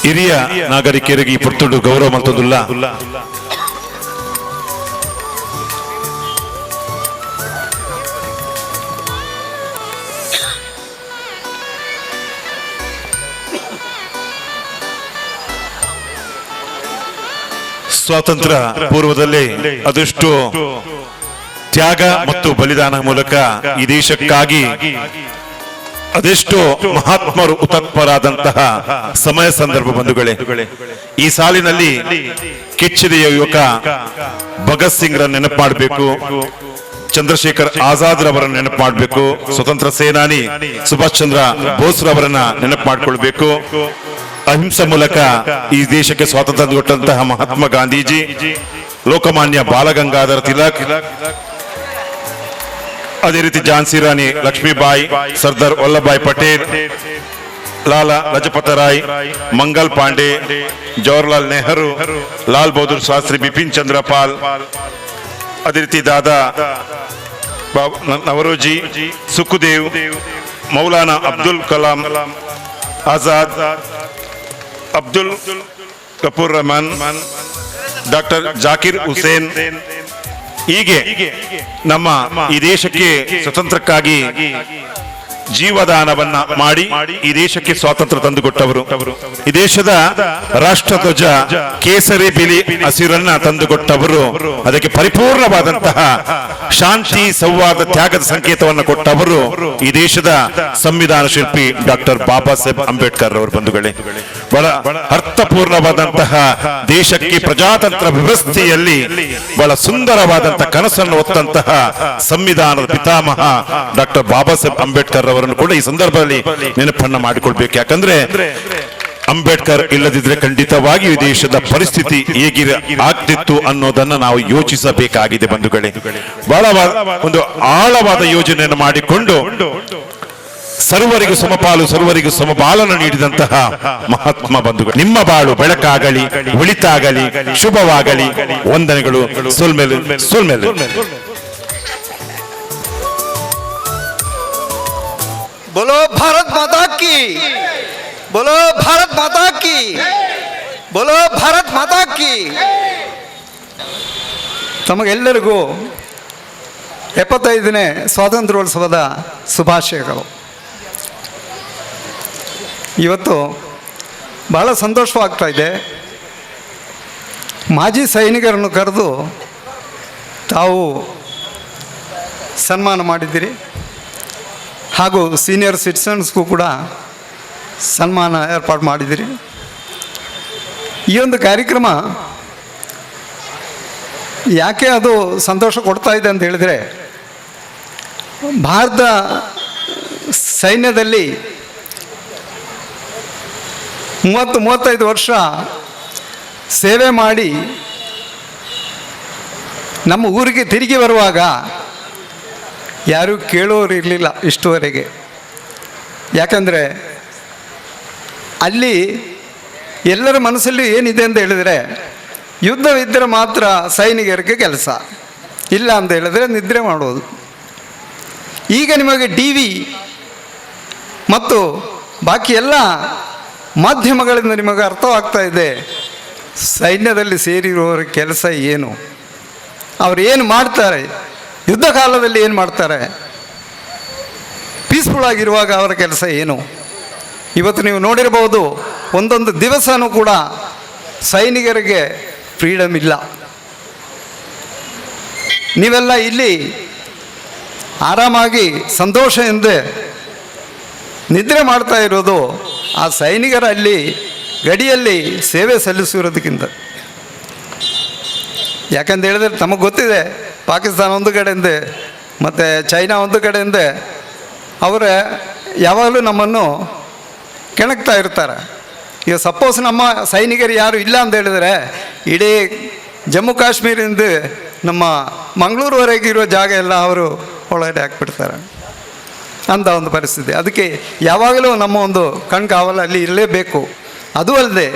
ಹಿರಿಯ ನಾಗರಿಕರಿಗೆ ಈ ಪೊರ್ತುಡು ಗೌರವ ಮಲ್ತದುಲ್ಲ. ಸ್ವಾತಂತ್ರ್ಯ ಪೂರ್ವದಲ್ಲಿ ಅದೆಷ್ಟು ತ್ಯಾಗ ಮತ್ತು ಬಲಿದಾನ ಮೂಲಕ ಈ ದೇಶಕ್ಕಾಗಿ ಅದೆಷ್ಟೋ ಮಹಾತ್ಮರು ಹುತಾತ್ಮರಾದಂತಹ ಸಮಯ ಸಂದರ್ಭ ಬಂಧುಗಳೇ. ಈ ಸಾಲಿನಲ್ಲಿ ಕೆಚ್ಚೆದೆಯ ಯುವಕ ಭಗತ್ ಸಿಂಗ್ ರನ್ನು ನೆನಪು ಮಾಡಬೇಕು, ಚಂದ್ರಶೇಖರ್ ಆಜಾದ್ ರವರನ್ನು ನೆನಪು ಮಾಡಬೇಕು, ಸ್ವತಂತ್ರ ಸೇನಾನಿ ಸುಭಾಷ್ ಚಂದ್ರ ಬೋಸ್ ರವರನ್ನ ನೆನಪು ಮಾಡಿಕೊಳ್ಬೇಕು. ಅಹಿಂಸೆ ಮೂಲಕ ಈ ದೇಶಕ್ಕೆ ಸ್ವಾತಂತ್ರ್ಯ ಕೊಟ್ಟಂತಹ ಮಹಾತ್ಮ ಗಾಂಧೀಜಿ, ಲೋಕಮಾನ್ಯ ಬಾಲಗಂಗಾಧರ ತಿಲಕ್, ಅದೇ ರೀತಿ ಝಾನ್ಸಿ ರಾಣಿ ಲಕ್ಷ್ಮೀಬಾಯಿ, ಸರ್ದಾರ್ ವಲ್ಲಭಾಯ್ ಪಟೇಲ್, ಲಾಲಾ ಲಜಪತ ರಾಯ್, ಮಂಗಲ್ ಪಾಂಡೆ, ಜವಾಹರ್ಲಾಲ್ ನೆಹರು, ಲಾಲ್ ಬಹದ್ದೂರ್ ಶಾಸ್ತ್ರಿ, ಬಿಪಿನ್ ಚಂದ್ರ ಪಾಲ್, ಅದೇ ರೀತಿ ದಾದಾ ನವರೋಜಿ, ಸುಖದೇವ್, ಮೌಲಾನಾ ಅಬ್ದುಲ್ ಕಲಾಂ ಆಜಾದ್, ಅಬ್ದುಲ್ ಗಫೂರ್ ರೆಹಮಾನ್, ಡಾಕ್ಟರ್ ಜಾಕಿರ್ ಹುಸೇನ್, ಹೀಗೆ ನಮ್ಮ ಈ ದೇಶಕ್ಕೆ ಸ್ವತಂತ್ರಕ್ಕಾಗಿ ಜೀವದಾನವನ್ನ ಮಾಡಿ ಈ ದೇಶಕ್ಕೆ ಸ್ವಾತಂತ್ರ್ಯ ತಂದುಕೊಟ್ಟವರು. ಈ ದೇಶದ ರಾಷ್ಟ್ರಧ್ವಜ ಕೇಸರಿ ಬಿಳಿ ಹಸಿರನ್ನ ತಂದುಕೊಟ್ಟವರು. ಅದಕ್ಕೆ ಪರಿಪೂರ್ಣವಾದಂತಹ ಶಾಂತಿ, ಸೌಹಾರ್ದ, ತ್ಯಾಗದ ಸಂಕೇತವನ್ನು ಕೊಟ್ಟವರು ಈ ದೇಶದ ಸಂವಿಧಾನ ಶಿಲ್ಪಿ ಡಾಕ್ಟರ್ ಬಾಬಾ ಸಾಹೇಬ್ ಅಂಬೇಡ್ಕರ್ ಅವರು. ಬಂಧುಗಳೇ, ಬಹಳ ಅರ್ಥಪೂರ್ಣವಾದಂತಹ ದೇಶಕ್ಕೆ ಪ್ರಜಾತಂತ್ರ ವ್ಯವಸ್ಥೆಯಲ್ಲಿ ಬಹಳ ಸುಂದರವಾದಂತಹ ಕನಸನ್ನು ಹೊತ್ತಂತಹ ಸಂವಿಧಾನದ ಪಿತಾಮಹ ಡಾಕ್ಟರ್ ಬಾಬಾ ಸಾಹೇಬ್ ಅಂಬೇಡ್ಕರ್ ಅವರನ್ನು ಕೂಡ ಈ ಸಂದರ್ಭದಲ್ಲಿ ನೆನಪನ್ನ ಮಾಡಿಕೊಳ್ಬೇಕು. ಯಾಕಂದ್ರೆ ಅಂಬೇಡ್ಕರ್ ಇಲ್ಲದಿದ್ರೆ ಖಂಡಿತವಾಗಿ ಈ ದೇಶದ ಪರಿಸ್ಥಿತಿ ಹೇಗಿರ ಆಗ್ತಿತ್ತು ಅನ್ನೋದನ್ನ ನಾವು ಯೋಚಿಸಬೇಕಾಗಿದೆ. ಬಂಧುಗಳೇ, ಬಹಳ ಒಂದು ಆಳವಾದ ಯೋಜನೆಯನ್ನು ಮಾಡಿಕೊಂಡು ಸರ್ವರಿಗೂ ಸಮಪಾಲು, ಸರ್ವರಿಗೂ ಸಮಪಾಲನ ನೀಡಿದಂತಹ ಮಹಾತ್ಮ ಬಂಧುಗಳು. ನಿಮ್ಮ ಬಾಳು ಬೆಳಕಾಗಲಿ, ಒಳಿತಾಗಲಿ, ಶುಭವಾಗಲಿ. ವಂದನೆಗಳು. ಸೋಲ್ಮೇಲು ಸೋಲ್ಮೇಲು. बोलो भारत माता की, बोलो भारत माता की, बोलो भारत माता की. ತಮಗೆಲ್ಲರಿಗೂ 75ನೇ ಸ್ವಾತಂತ್ರ್ಯೋತ್ಸವದ ಶುಭಾಶಯಗಳು. ಇವತ್ತು ಬಹಳ ಸಂತೋಷವಾಗ್ತಾ ಇದೆ. ಮಾಜಿ ಸೈನಿಕರನ್ನು ಕರೆದು ತಾವು ಸನ್ಮಾನ ಮಾಡಿದ್ದೀರಿ, ಹಾಗೂ ಸೀನಿಯರ್ ಸಿಟಿಸನ್ಸ್ಗೂ ಕೂಡ ಸನ್ಮಾನ ಏರ್ಪಾಡು ಮಾಡಿದ್ದೀರಿ. ಈ ಒಂದು ಕಾರ್ಯಕ್ರಮ ಯಾಕೆ ಅದು ಸಂತೋಷ ಕೊಡ್ತಾ ಇದೆ ಅಂತ ಹೇಳಿದರೆ, ಭಾರತ ಸೈನ್ಯದಲ್ಲಿ 30-35 ವರ್ಷ ಸೇವೆ ಮಾಡಿ ನಮ್ಮ ಊರಿಗೆ ತಿರುಗಿ ಬರುವಾಗ ಯಾರೂ ಕೇಳೋರು ಇರಲಿಲ್ಲ ಇಷ್ಟುವರೆಗೆ. ಯಾಕಂದರೆ ಅಲ್ಲಿ ಎಲ್ಲರ ಮನಸ್ಸಲ್ಲಿ ಏನಿದೆ ಅಂತ ಹೇಳಿದರೆ ಯುದ್ಧವಿದ್ದರೆ ಮಾತ್ರ ಸೈನಿಕರಿಗೆ ಕೆಲಸ, ಇಲ್ಲ ಅಂತ ಹೇಳಿದ್ರೆ ನಿದ್ರೆ ಮಾಡೋದು. ಈಗ ನಿಮಗೆ ಟಿ ವಿ ಮತ್ತು ಬಾಕಿ ಎಲ್ಲ ಮಾಧ್ಯಮಗಳಿಂದ ನಿಮಗೆ ಅರ್ಥವಾಗ್ತಾ ಇದೆ ಸೈನ್ಯದಲ್ಲಿ ಸೇರಿರುವವರ ಕೆಲಸ ಏನು, ಅವರು ಏನು ಮಾಡ್ತಾರೆ, ಯುದ್ಧ ಕಾಲದಲ್ಲಿ ಏನು ಮಾಡ್ತಾರೆ, ಪೀಸ್ಫುಲ್ ಆಗಿರುವಾಗ ಅವರ ಕೆಲಸ ಏನು. ಇವತ್ತು ನೀವು ನೋಡಿರಬಹುದು ಒಂದೊಂದು ದಿವಸನೂ ಕೂಡ ಸೈನಿಕರಿಗೆ ಫ್ರೀಡಮ್ ಇಲ್ಲ. ನೀವೆಲ್ಲ ಇಲ್ಲಿ ಆರಾಮಾಗಿ ಸಂತೋಷದಿಂದ ನಿದ್ರೆ ಮಾಡ್ತಾ ಇರೋದು ಆ ಸೈನಿಕರಲ್ಲಿ ಗಡಿಯಲ್ಲಿ ಸೇವೆ ಸಲ್ಲಿಸಿರೋದಕ್ಕಿಂತ. ಯಾಕಂತ ಹೇಳಿದ್ರೆ ತಮಗೆ ಗೊತ್ತಿದೆ, ಪಾಕಿಸ್ತಾನ ಒಂದು ಕಡೆಯಿಂದ ಮತ್ತು ಚೈನಾ ಒಂದು ಕಡೆಯಿಂದ ಅವರ ಯಾವಾಗಲೂ ನಮ್ಮನ್ನು ಕೆಣಕ್ತಾ ಇರ್ತಾರೆ. ಈಗ ಸಪೋಸ್ ನಮ್ಮ ಸೈನಿಕರು ಯಾರು ಇಲ್ಲ ಅಂತ ಹೇಳಿದರೆ ಇಡೀ ಜಮ್ಮು ಕಾಶ್ಮೀರದಿಂದ ನಮ್ಮ ಮಂಗಳೂರುವರೆಗೆ ಇರೋ ಜಾಗ ಎಲ್ಲ ಅವರು ಒಳಗಡೆ ಹಾಕ್ಬಿಡ್ತಾರೆ ಅಂತ ಒಂದು ಪರಿಸ್ಥಿತಿ. ಅದಕ್ಕೆ ಯಾವಾಗಲೂ ನಮ್ಮ ಒಂದು ಕಣ್ಕಾವಲು ಅಲ್ಲಿ ಇರಲೇಬೇಕು. ಅದು ಅಲ್ಲದೆ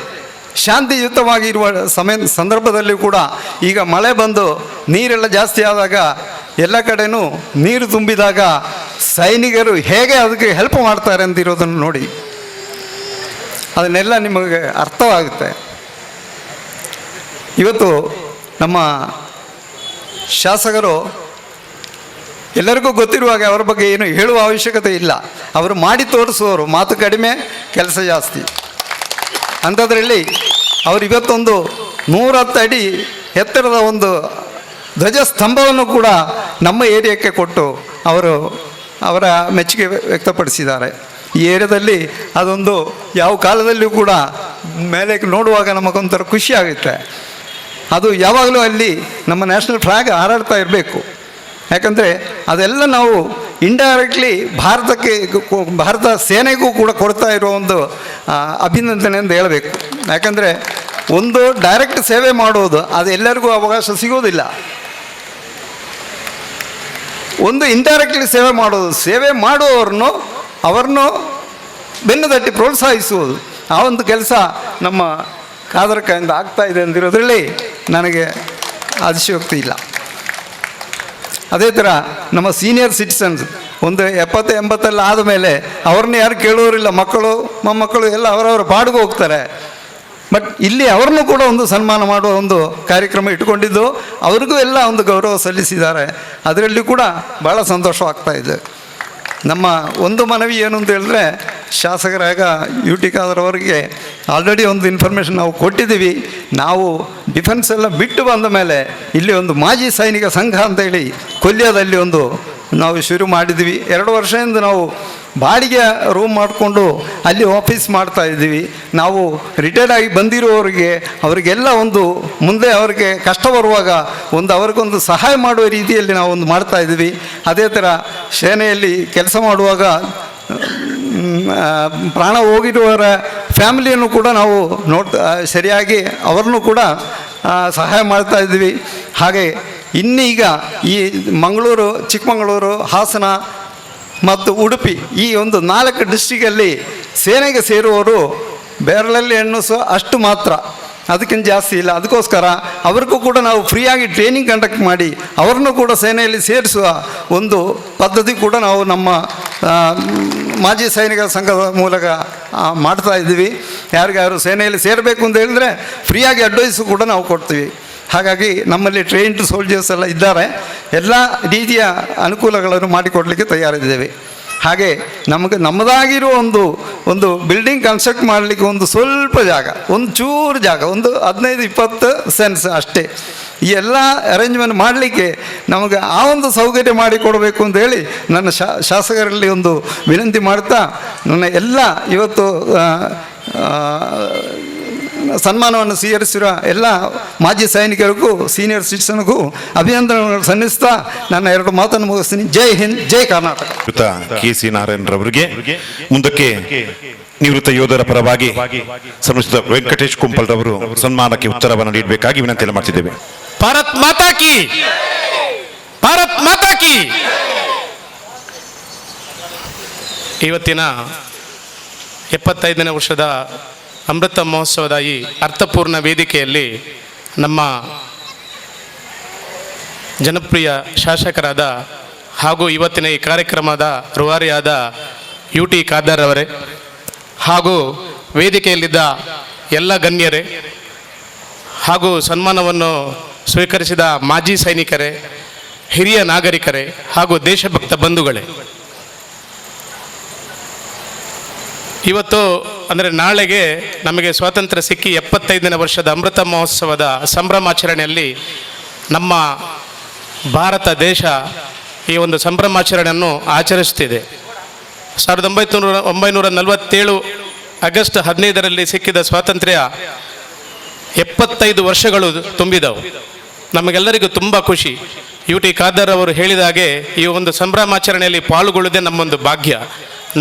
ಶಾಂತಿಯುತವಾಗಿರುವ ಸಂದರ್ಭದಲ್ಲಿ ಕೂಡ ಈಗ ಮಳೆ ಬಂದು ನೀರೆಲ್ಲ ಜಾಸ್ತಿ ಆದಾಗ ಎಲ್ಲ ಕಡೆನೂ ನೀರು ತುಂಬಿದಾಗ ಸೈನಿಕರು ಹೇಗೆ ಅದಕ್ಕೆ ಹೆಲ್ಪ್ ಮಾಡ್ತಾರೆ ಅಂತಿರೋದನ್ನು ನೋಡಿ, ಅದನ್ನೆಲ್ಲ ನಿಮಗೆ ಅರ್ಥವಾಗುತ್ತೆ. ಇವತ್ತು ನಮ್ಮ ಶಾಸಕರು ಎಲ್ಲರಿಗೂ ಗೊತ್ತಿರುವಾಗ ಅವರ ಬಗ್ಗೆ ಏನು ಹೇಳುವ ಅವಶ್ಯಕತೆ ಇಲ್ಲ. ಅವರು ಮಾಡಿ ತೋರಿಸುವವರು, ಮಾತು ಕಡಿಮೆ ಕೆಲಸ ಜಾಸ್ತಿ. ಅಂಥದ್ರಲ್ಲಿ ಅವರು ಇವತ್ತೊಂದು 110 ಅಡಿ ಎತ್ತರದ ಒಂದು ಧ್ವಜಸ್ತಂಭವನ್ನು ಕೂಡ ನಮ್ಮ ಏರಿಯಾಕ್ಕೆ ಕೊಟ್ಟು ಅವರ ಮೆಚ್ಚುಗೆ ವ್ಯಕ್ತಪಡಿಸಿದ್ದಾರೆ. ಈ ಏರಿಯಾದಲ್ಲಿ ಅದೊಂದು ಯಾವ ಕಾಲದಲ್ಲಿಯೂ ಕೂಡ ಮೇಲೆ ನೋಡುವಾಗ ನಮಗೊಂಥರ ಖುಷಿ ಆಗುತ್ತೆ. ಅದು ಯಾವಾಗಲೂ ಅಲ್ಲಿ ನಮ್ಮ ನ್ಯಾಷನಲ್ ಫ್ಲಾಗ್ ಹಾರಾಡ್ತಾ ಇರಬೇಕು. ಯಾಕಂದರೆ ಅದೆಲ್ಲ ನಾವು ಇಂಡೈರೆಕ್ಟ್ಲಿ ಭಾರತ ಸೇನೆಗೂ ಕೂಡ ಕೊಡ್ತಾ ಇರೋ ಒಂದು ಅಭಿನಂದನೆ ಅಂತ ಹೇಳಬೇಕು. ಯಾಕಂದರೆ ಒಂದು ಡೈರೆಕ್ಟ್ ಸೇವೆ ಮಾಡೋದು ಅದು ಎಲ್ಲರಿಗೂ ಅವಕಾಶ ಸಿಗೋದಿಲ್ಲ. ಒಂದು ಇಂಡೈರೆಕ್ಟ್ಲಿ ಸೇವೆ ಮಾಡೋದು, ಸೇವೆ ಅವರನ್ನು ಬೆನ್ನು ತಟ್ಟಿ ಪ್ರೋತ್ಸಾಹಿಸುವುದು, ಆ ಒಂದು ಕೆಲಸ ನಮ್ಮ ಕಾದರಕದಿಂದ ಆಗ್ತಾ ಇದೆ ಅಂದಿರೋದ್ರಲ್ಲಿ ನನಗೆ ಅತಿಶಯೋಕ್ತಿ ಇಲ್ಲ. ಅದೇ ಥರ ನಮ್ಮ ಸೀನಿಯರ್ ಸಿಟಿಸನ್ಸ್ ಒಂದು 70-80 ಆದಮೇಲೆ ಅವ್ರನ್ನ ಯಾರು ಕೇಳೋರಿಲ್ಲ, ಮಕ್ಕಳು ಮೊಮ್ಮಕ್ಕಳು ಎಲ್ಲ ಅವರವರ ಪಾಡಿಗೆ ಹೋಗ್ತಾರೆ. ಬಟ್ ಇಲ್ಲಿ ಅವ್ರನ್ನೂ ಕೂಡ ಒಂದು ಸನ್ಮಾನ ಮಾಡುವ ಒಂದು ಕಾರ್ಯಕ್ರಮ ಇಟ್ಕೊಂಡಿದ್ದು, ಅವ್ರಿಗೂ ಎಲ್ಲ ಒಂದು ಗೌರವ ಸಲ್ಲಿಸಿದ್ದಾರೆ. ಅದರಲ್ಲಿ ಕೂಡ ಭಾಳ ಸಂತೋಷವಾಗ್ತಾ ಇದೆ. ನಮ್ಮ ಒಂದು ಮನವಿ ಏನು ಅಂತ ಹೇಳಿದ್ರೆ, ಶಾಸಕರಾಗ UT ಖಾದರ್ ಅವರಿಗೆ ಆಲ್ರೆಡಿ ಒಂದು ಇನ್ಫಾರ್ಮೇಷನ್ ನಾವು ಕೊಟ್ಟಿದ್ದೀವಿ. ನಾವು ಡಿಫೆನ್ಸ್ ಎಲ್ಲ ಬಿಟ್ಟು ಬಂದ ಮೇಲೆ ಇಲ್ಲಿ ಒಂದು ಮಾಜಿ ಸೈನಿಕ ಸಂಘ ಅಂತೇಳಿ ಕೊಲ್ಯದಲ್ಲಿ ಒಂದು ನಾವು ಶುರು ಮಾಡಿದ್ವಿ. 2 ವರ್ಷದಿಂದ ನಾವು ಬಾಡಿಗೆ ರೂಮ್ ಮಾಡಿಕೊಂಡು ಅಲ್ಲಿ ಆಫೀಸ್ ಮಾಡ್ತಾ ಇದ್ದೀವಿ. ನಾವು ರಿಟೈರ್ಡ್ ಆಗಿ ಬಂದಿರುವವರಿಗೆ ಅವರಿಗೆಲ್ಲ ಒಂದು ಮುಂದೆ ಅವರಿಗೆ ಕಷ್ಟ ಬರುವಾಗ ಅವ್ರಿಗೊಂದು ಸಹಾಯ ಮಾಡುವ ರೀತಿಯಲ್ಲಿ ನಾವು ಒಂದು ಮಾಡ್ತಾ ಇದ್ದೀವಿ. ಅದೇ ಥರ ಸೇನೆಯಲ್ಲಿ ಕೆಲಸ ಮಾಡುವಾಗ ಪ್ರಾಣ ಹೋಗಿರುವವರ ಫ್ಯಾಮಿಲಿಯನ್ನು ಕೂಡ ನಾವು ಸರಿಯಾಗಿ ಅವ್ರನ್ನೂ ಕೂಡ ಸಹಾಯ ಮಾಡ್ತಾ ಇದ್ದೀವಿ. ಹಾಗೆ ಇನ್ನೀಗ ಈ ಮಂಗಳೂರು, ಚಿಕ್ಕಮಗಳೂರು, ಹಾಸನ ಮತ್ತು ಉಡುಪಿ ಈ ಒಂದು 4 ಡಿಸ್ಟ್ರಿಕ್ಟಲ್ಲಿ ಸೇನೆಗೆ ಸೇರುವವರು ಬೆರಳಲ್ಲಿ ಎಣಿಸುವ ಅಷ್ಟು ಮಾತ್ರ, ಅದಕ್ಕಿಂತ ಜಾಸ್ತಿ ಇಲ್ಲ. ಅದಕ್ಕೋಸ್ಕರ ಅವ್ರಿಗೂ ಕೂಡ ನಾವು ಫ್ರೀಯಾಗಿ ಟ್ರೈನಿಂಗ್ ಕಂಡಕ್ಟ್ ಮಾಡಿ ಅವ್ರನ್ನೂ ಕೂಡ ಸೇನೆಯಲ್ಲಿ ಸೇರಿಸುವ ಒಂದು ಪದ್ಧತಿ ಕೂಡ ನಾವು ನಮ್ಮ ಮಾಜಿ ಸೈನಿಕರ ಸಂಘದ ಮೂಲಕ ಮಾಡ್ತಾ ಇದ್ದೀವಿ. ಯಾರಿಗಾರು ಸೇನೆಯಲ್ಲಿ ಸೇರಬೇಕು ಅಂತ ಹೇಳಿದ್ರೆ ಫ್ರೀಯಾಗಿ ಅಡ್ವೈಸು ಕೂಡ ನಾವು ಕೊಡ್ತೀವಿ. ಹಾಗಾಗಿ ನಮ್ಮಲ್ಲಿ ಟ್ರೈನ್ಡ್ ಸೋಲ್ಜರ್ಸ್ ಎಲ್ಲ ಇದ್ದಾರೆ. ಎಲ್ಲ ರೀತಿಯ ಅನುಕೂಲಗಳನ್ನು ಮಾಡಿಕೊಡಲಿಕ್ಕೆ ತಯಾರಿದ್ದೇವೆ. ಹಾಗೆ ನಮ್ಮದಾಗಿರೋ ಒಂದು ಬಿಲ್ಡಿಂಗ್ ಕನ್ಸ್ಟ್ರಕ್ಟ್ ಮಾಡಲಿಕ್ಕೆ ಒಂದು ಸ್ವಲ್ಪ ಜಾಗ, ಒಂದು ಚೂರು ಜಾಗ, ಒಂದು 15-20 ಸೆನ್ಸ್ ಅಷ್ಟೇ. ಈ ಎಲ್ಲ ಅರೇಂಜ್ಮೆಂಟ್ ಮಾಡಲಿಕ್ಕೆ ನಮಗೆ ಆ ಒಂದು ಸೌಕರ್ಯ ಮಾಡಿಕೊಡಬೇಕು ಅಂತೇಳಿ ನನ್ನ ಶಾಸಕರಲ್ಲಿ ಒಂದು ವಿನಂತಿ ಮಾಡ್ತಾ, ನನ್ನ ಎಲ್ಲ ಇವತ್ತು ಸನ್ಮಾನವನ್ನು ಸ್ವೀಕರಿಸಿರುವ ಎಲ್ಲ ಮಾಜಿ ಸೈನಿಕರಿಗೂ ಸೀನಿಯರ್ ಸಿಟಿಸನ್ಗೂ ಅಭಿನಂದನೆಗಳನ್ನು ಸಲ್ಲಿಸ್ತಾ ನನ್ನ 2 ಮಾತನ್ನು ಮುಗಿಸ್ತೀನಿ. ಜೈ ಹಿಂದ್, ಜೈ ಕರ್ನಾಟಕ. KC ನಾರಾಯಣರವರಿಗೆ ಮುಂದಕ್ಕೆ ನಿವೃತ್ತ ಯೋಧರ ಪರವಾಗಿ ಸನ್ಮಾನಿಸಿದ ವೆಂಕಟೇಶ್ ಕುಂಪಲ್ ರವರು ಸನ್ಮಾನಕ್ಕೆ ಉತ್ತರವನ್ನು ನೀಡಬೇಕಾಗಿ ವಿನಂತಿಯನ್ನು ಮಾಡ್ತಿದ್ದೇವೆ. ಭಾರತ್ ಮಾತಾ ಕಿ, ಭಾರತ್ ಮಾತಾ ಕಿ. ಇವತ್ತಿನ 75ನೇ ವರ್ಷದ ಅಮೃತ ಮಹೋತ್ಸವದ ಈ ಅರ್ಥಪೂರ್ಣ ವೇದಿಕೆಯಲ್ಲಿ ನಮ್ಮ ಜನಪ್ರಿಯ ಶಾಸಕರಾದ ಹಾಗೂ ಇವತ್ತಿನ ಈ ಕಾರ್ಯಕ್ರಮದ ರೂವಾರಿಯಾದ UT ಖಾದರ್ ಅವರೇ ಹಾಗೂ ವೇದಿಕೆಯಲ್ಲಿದ್ದ ಎಲ್ಲ ಗಣ್ಯರೇ ಹಾಗೂ ಸನ್ಮಾನವನ್ನು ಸ್ವೀಕರಿಸಿದ ಮಾಜಿ ಸೈನಿಕರೇ, ಹಿರಿಯ ನಾಗರಿಕರೇ ಹಾಗೂ ದೇಶಭಕ್ತ ಬಂಧುಗಳೇ, ಇವತ್ತು ಅಂದರೆ ನಾಳೆಗೆ ನಮಗೆ ಸ್ವಾತಂತ್ರ್ಯ ಸಿಕ್ಕಿ 75ನೇ ವರ್ಷದ ಅಮೃತ ಮಹೋತ್ಸವದ ಸಂಭ್ರಮಾಚರಣೆಯಲ್ಲಿ ನಮ್ಮ ಭಾರತ ದೇಶ ಈ ಒಂದು ಸಂಭ್ರಮಾಚರಣೆಯನ್ನು ಆಚರಿಸುತ್ತಿದೆ. 1947 ಆಗಸ್ಟ್ 15ರಲ್ಲಿ ಸಿಕ್ಕಿದ ಸ್ವಾತಂತ್ರ್ಯ 75 ವರ್ಷಗಳು ತುಂಬಿದವು. ನಮಗೆಲ್ಲರಿಗೂ ತುಂಬ ಖುಷಿ. UT ಖಾದರ್ ಅವರು ಹೇಳಿದ ಹಾಗೆ ಈ ಒಂದು ಸಂಭ್ರಮಾಚರಣೆಯಲ್ಲಿ ಪಾಲ್ಗೊಳ್ಳುವುದೇ ನಮ್ಮೊಂದು ಭಾಗ್ಯ.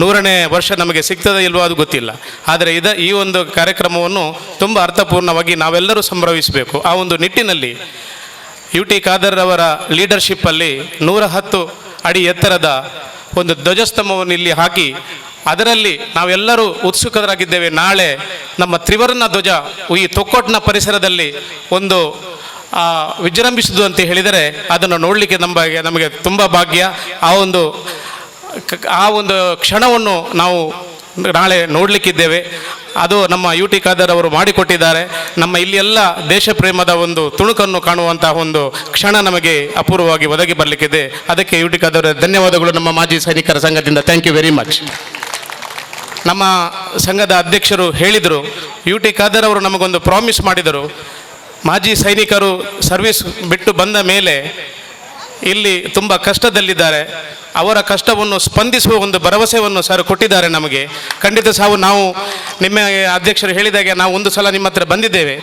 100ನೇ ವರ್ಷ ನಮಗೆ ಸಿಗ್ತದೆ ಇಲ್ವೋ ಅದು ಗೊತ್ತಿಲ್ಲ, ಆದರೆ ಈ ಒಂದು ಕಾರ್ಯಕ್ರಮವನ್ನು ತುಂಬ ಅರ್ಥಪೂರ್ಣವಾಗಿ ನಾವೆಲ್ಲರೂ ಸಂಭ್ರಮಿಸಬೇಕು. ಆ ಒಂದು ನಿಟ್ಟಿನಲ್ಲಿ UT ಖಾದರ್ ಅವರ ಲೀಡರ್ಶಿಪ್ಪಲ್ಲಿ 110 ಅಡಿ ಎತ್ತರದ ಒಂದು ಧ್ವಜಸ್ತಂಭವನ್ನು ಇಲ್ಲಿ ಹಾಕಿ ಅದರಲ್ಲಿ ನಾವೆಲ್ಲರೂ ಉತ್ಸುಕರಾಗಿದ್ದೇವೆ. ನಾಳೆ ನಮ್ಮ ತ್ರಿವರ್ಣ ಧ್ವಜ ಈ ತೊಕ್ಕೊಟ್ನ ಪರಿಸರದಲ್ಲಿ ಒಂದು ವಿಜೃಂಭಿಸುವುದು ಅಂತ ಹೇಳಿದರೆ ಅದನ್ನು ನೋಡಲಿಕ್ಕೆ ನಮಗೆ ತುಂಬ ಭಾಗ್ಯ. ಆ ಒಂದು ಕ್ಷಣವನ್ನು ನಾವು ನಾಳೆ ನೋಡಲಿಕ್ಕಿದ್ದೇವೆ. ಅದು ನಮ್ಮ UT ಖಾದರ್ ಅವರು ಮಾಡಿಕೊಟ್ಟಿದ್ದಾರೆ. ನಮ್ಮ ಇಲ್ಲಿ ಎಲ್ಲ ದೇಶ ಪ್ರೇಮದ ಒಂದು ತುಣುಕನ್ನು ಕಾಣುವಂತಹ ಒಂದು ಕ್ಷಣ ನಮಗೆ ಅಪೂರ್ವವಾಗಿ ಒದಗಿ ಬರಲಿಕ್ಕಿದೆ. ಅದಕ್ಕೆ UT ಖಾದರ್ ಧನ್ಯವಾದಗಳು ನಮ್ಮ ಮಾಜಿ ಸೈನಿಕರ ಸಂಘದಿಂದ. Thank you very much. ನಮ್ಮ ಸಂಘದ ಅಧ್ಯಕ್ಷರು ಹೇಳಿದರು, UT ಖಾದರ್ ಅವರು ನಮಗೊಂದು ಪ್ರಾಮಿಸ್ ಮಾಡಿದರು. ಮಾಜಿ ಸೈನಿಕರು ಸರ್ವಿಸ್ ಬಿಟ್ಟು ಬಂದ ಮೇಲೆ ಇಲ್ಲಿ ತುಂಬ ಕಷ್ಟದಲ್ಲಿದ್ದಾರೆ, ಅವರ ಕಷ್ಟವನ್ನು ಸ್ಪಂದಿಸುವ ಒಂದು ಭರವಸೆಯನ್ನು ಸರ್ ಕೊಟ್ಟಿದ್ದಾರೆ ನಮಗೆ. ಖಂಡಿತ ನಾವು ನಿಮ್ಮ ಅಧ್ಯಕ್ಷರು ಹೇಳಿದಾಗೆ ನಾವು ಒಂದು ಸಲ ನಿಮ್ಮ ಹತ್ರ ಬಂದಿದ್ದೇವೆ.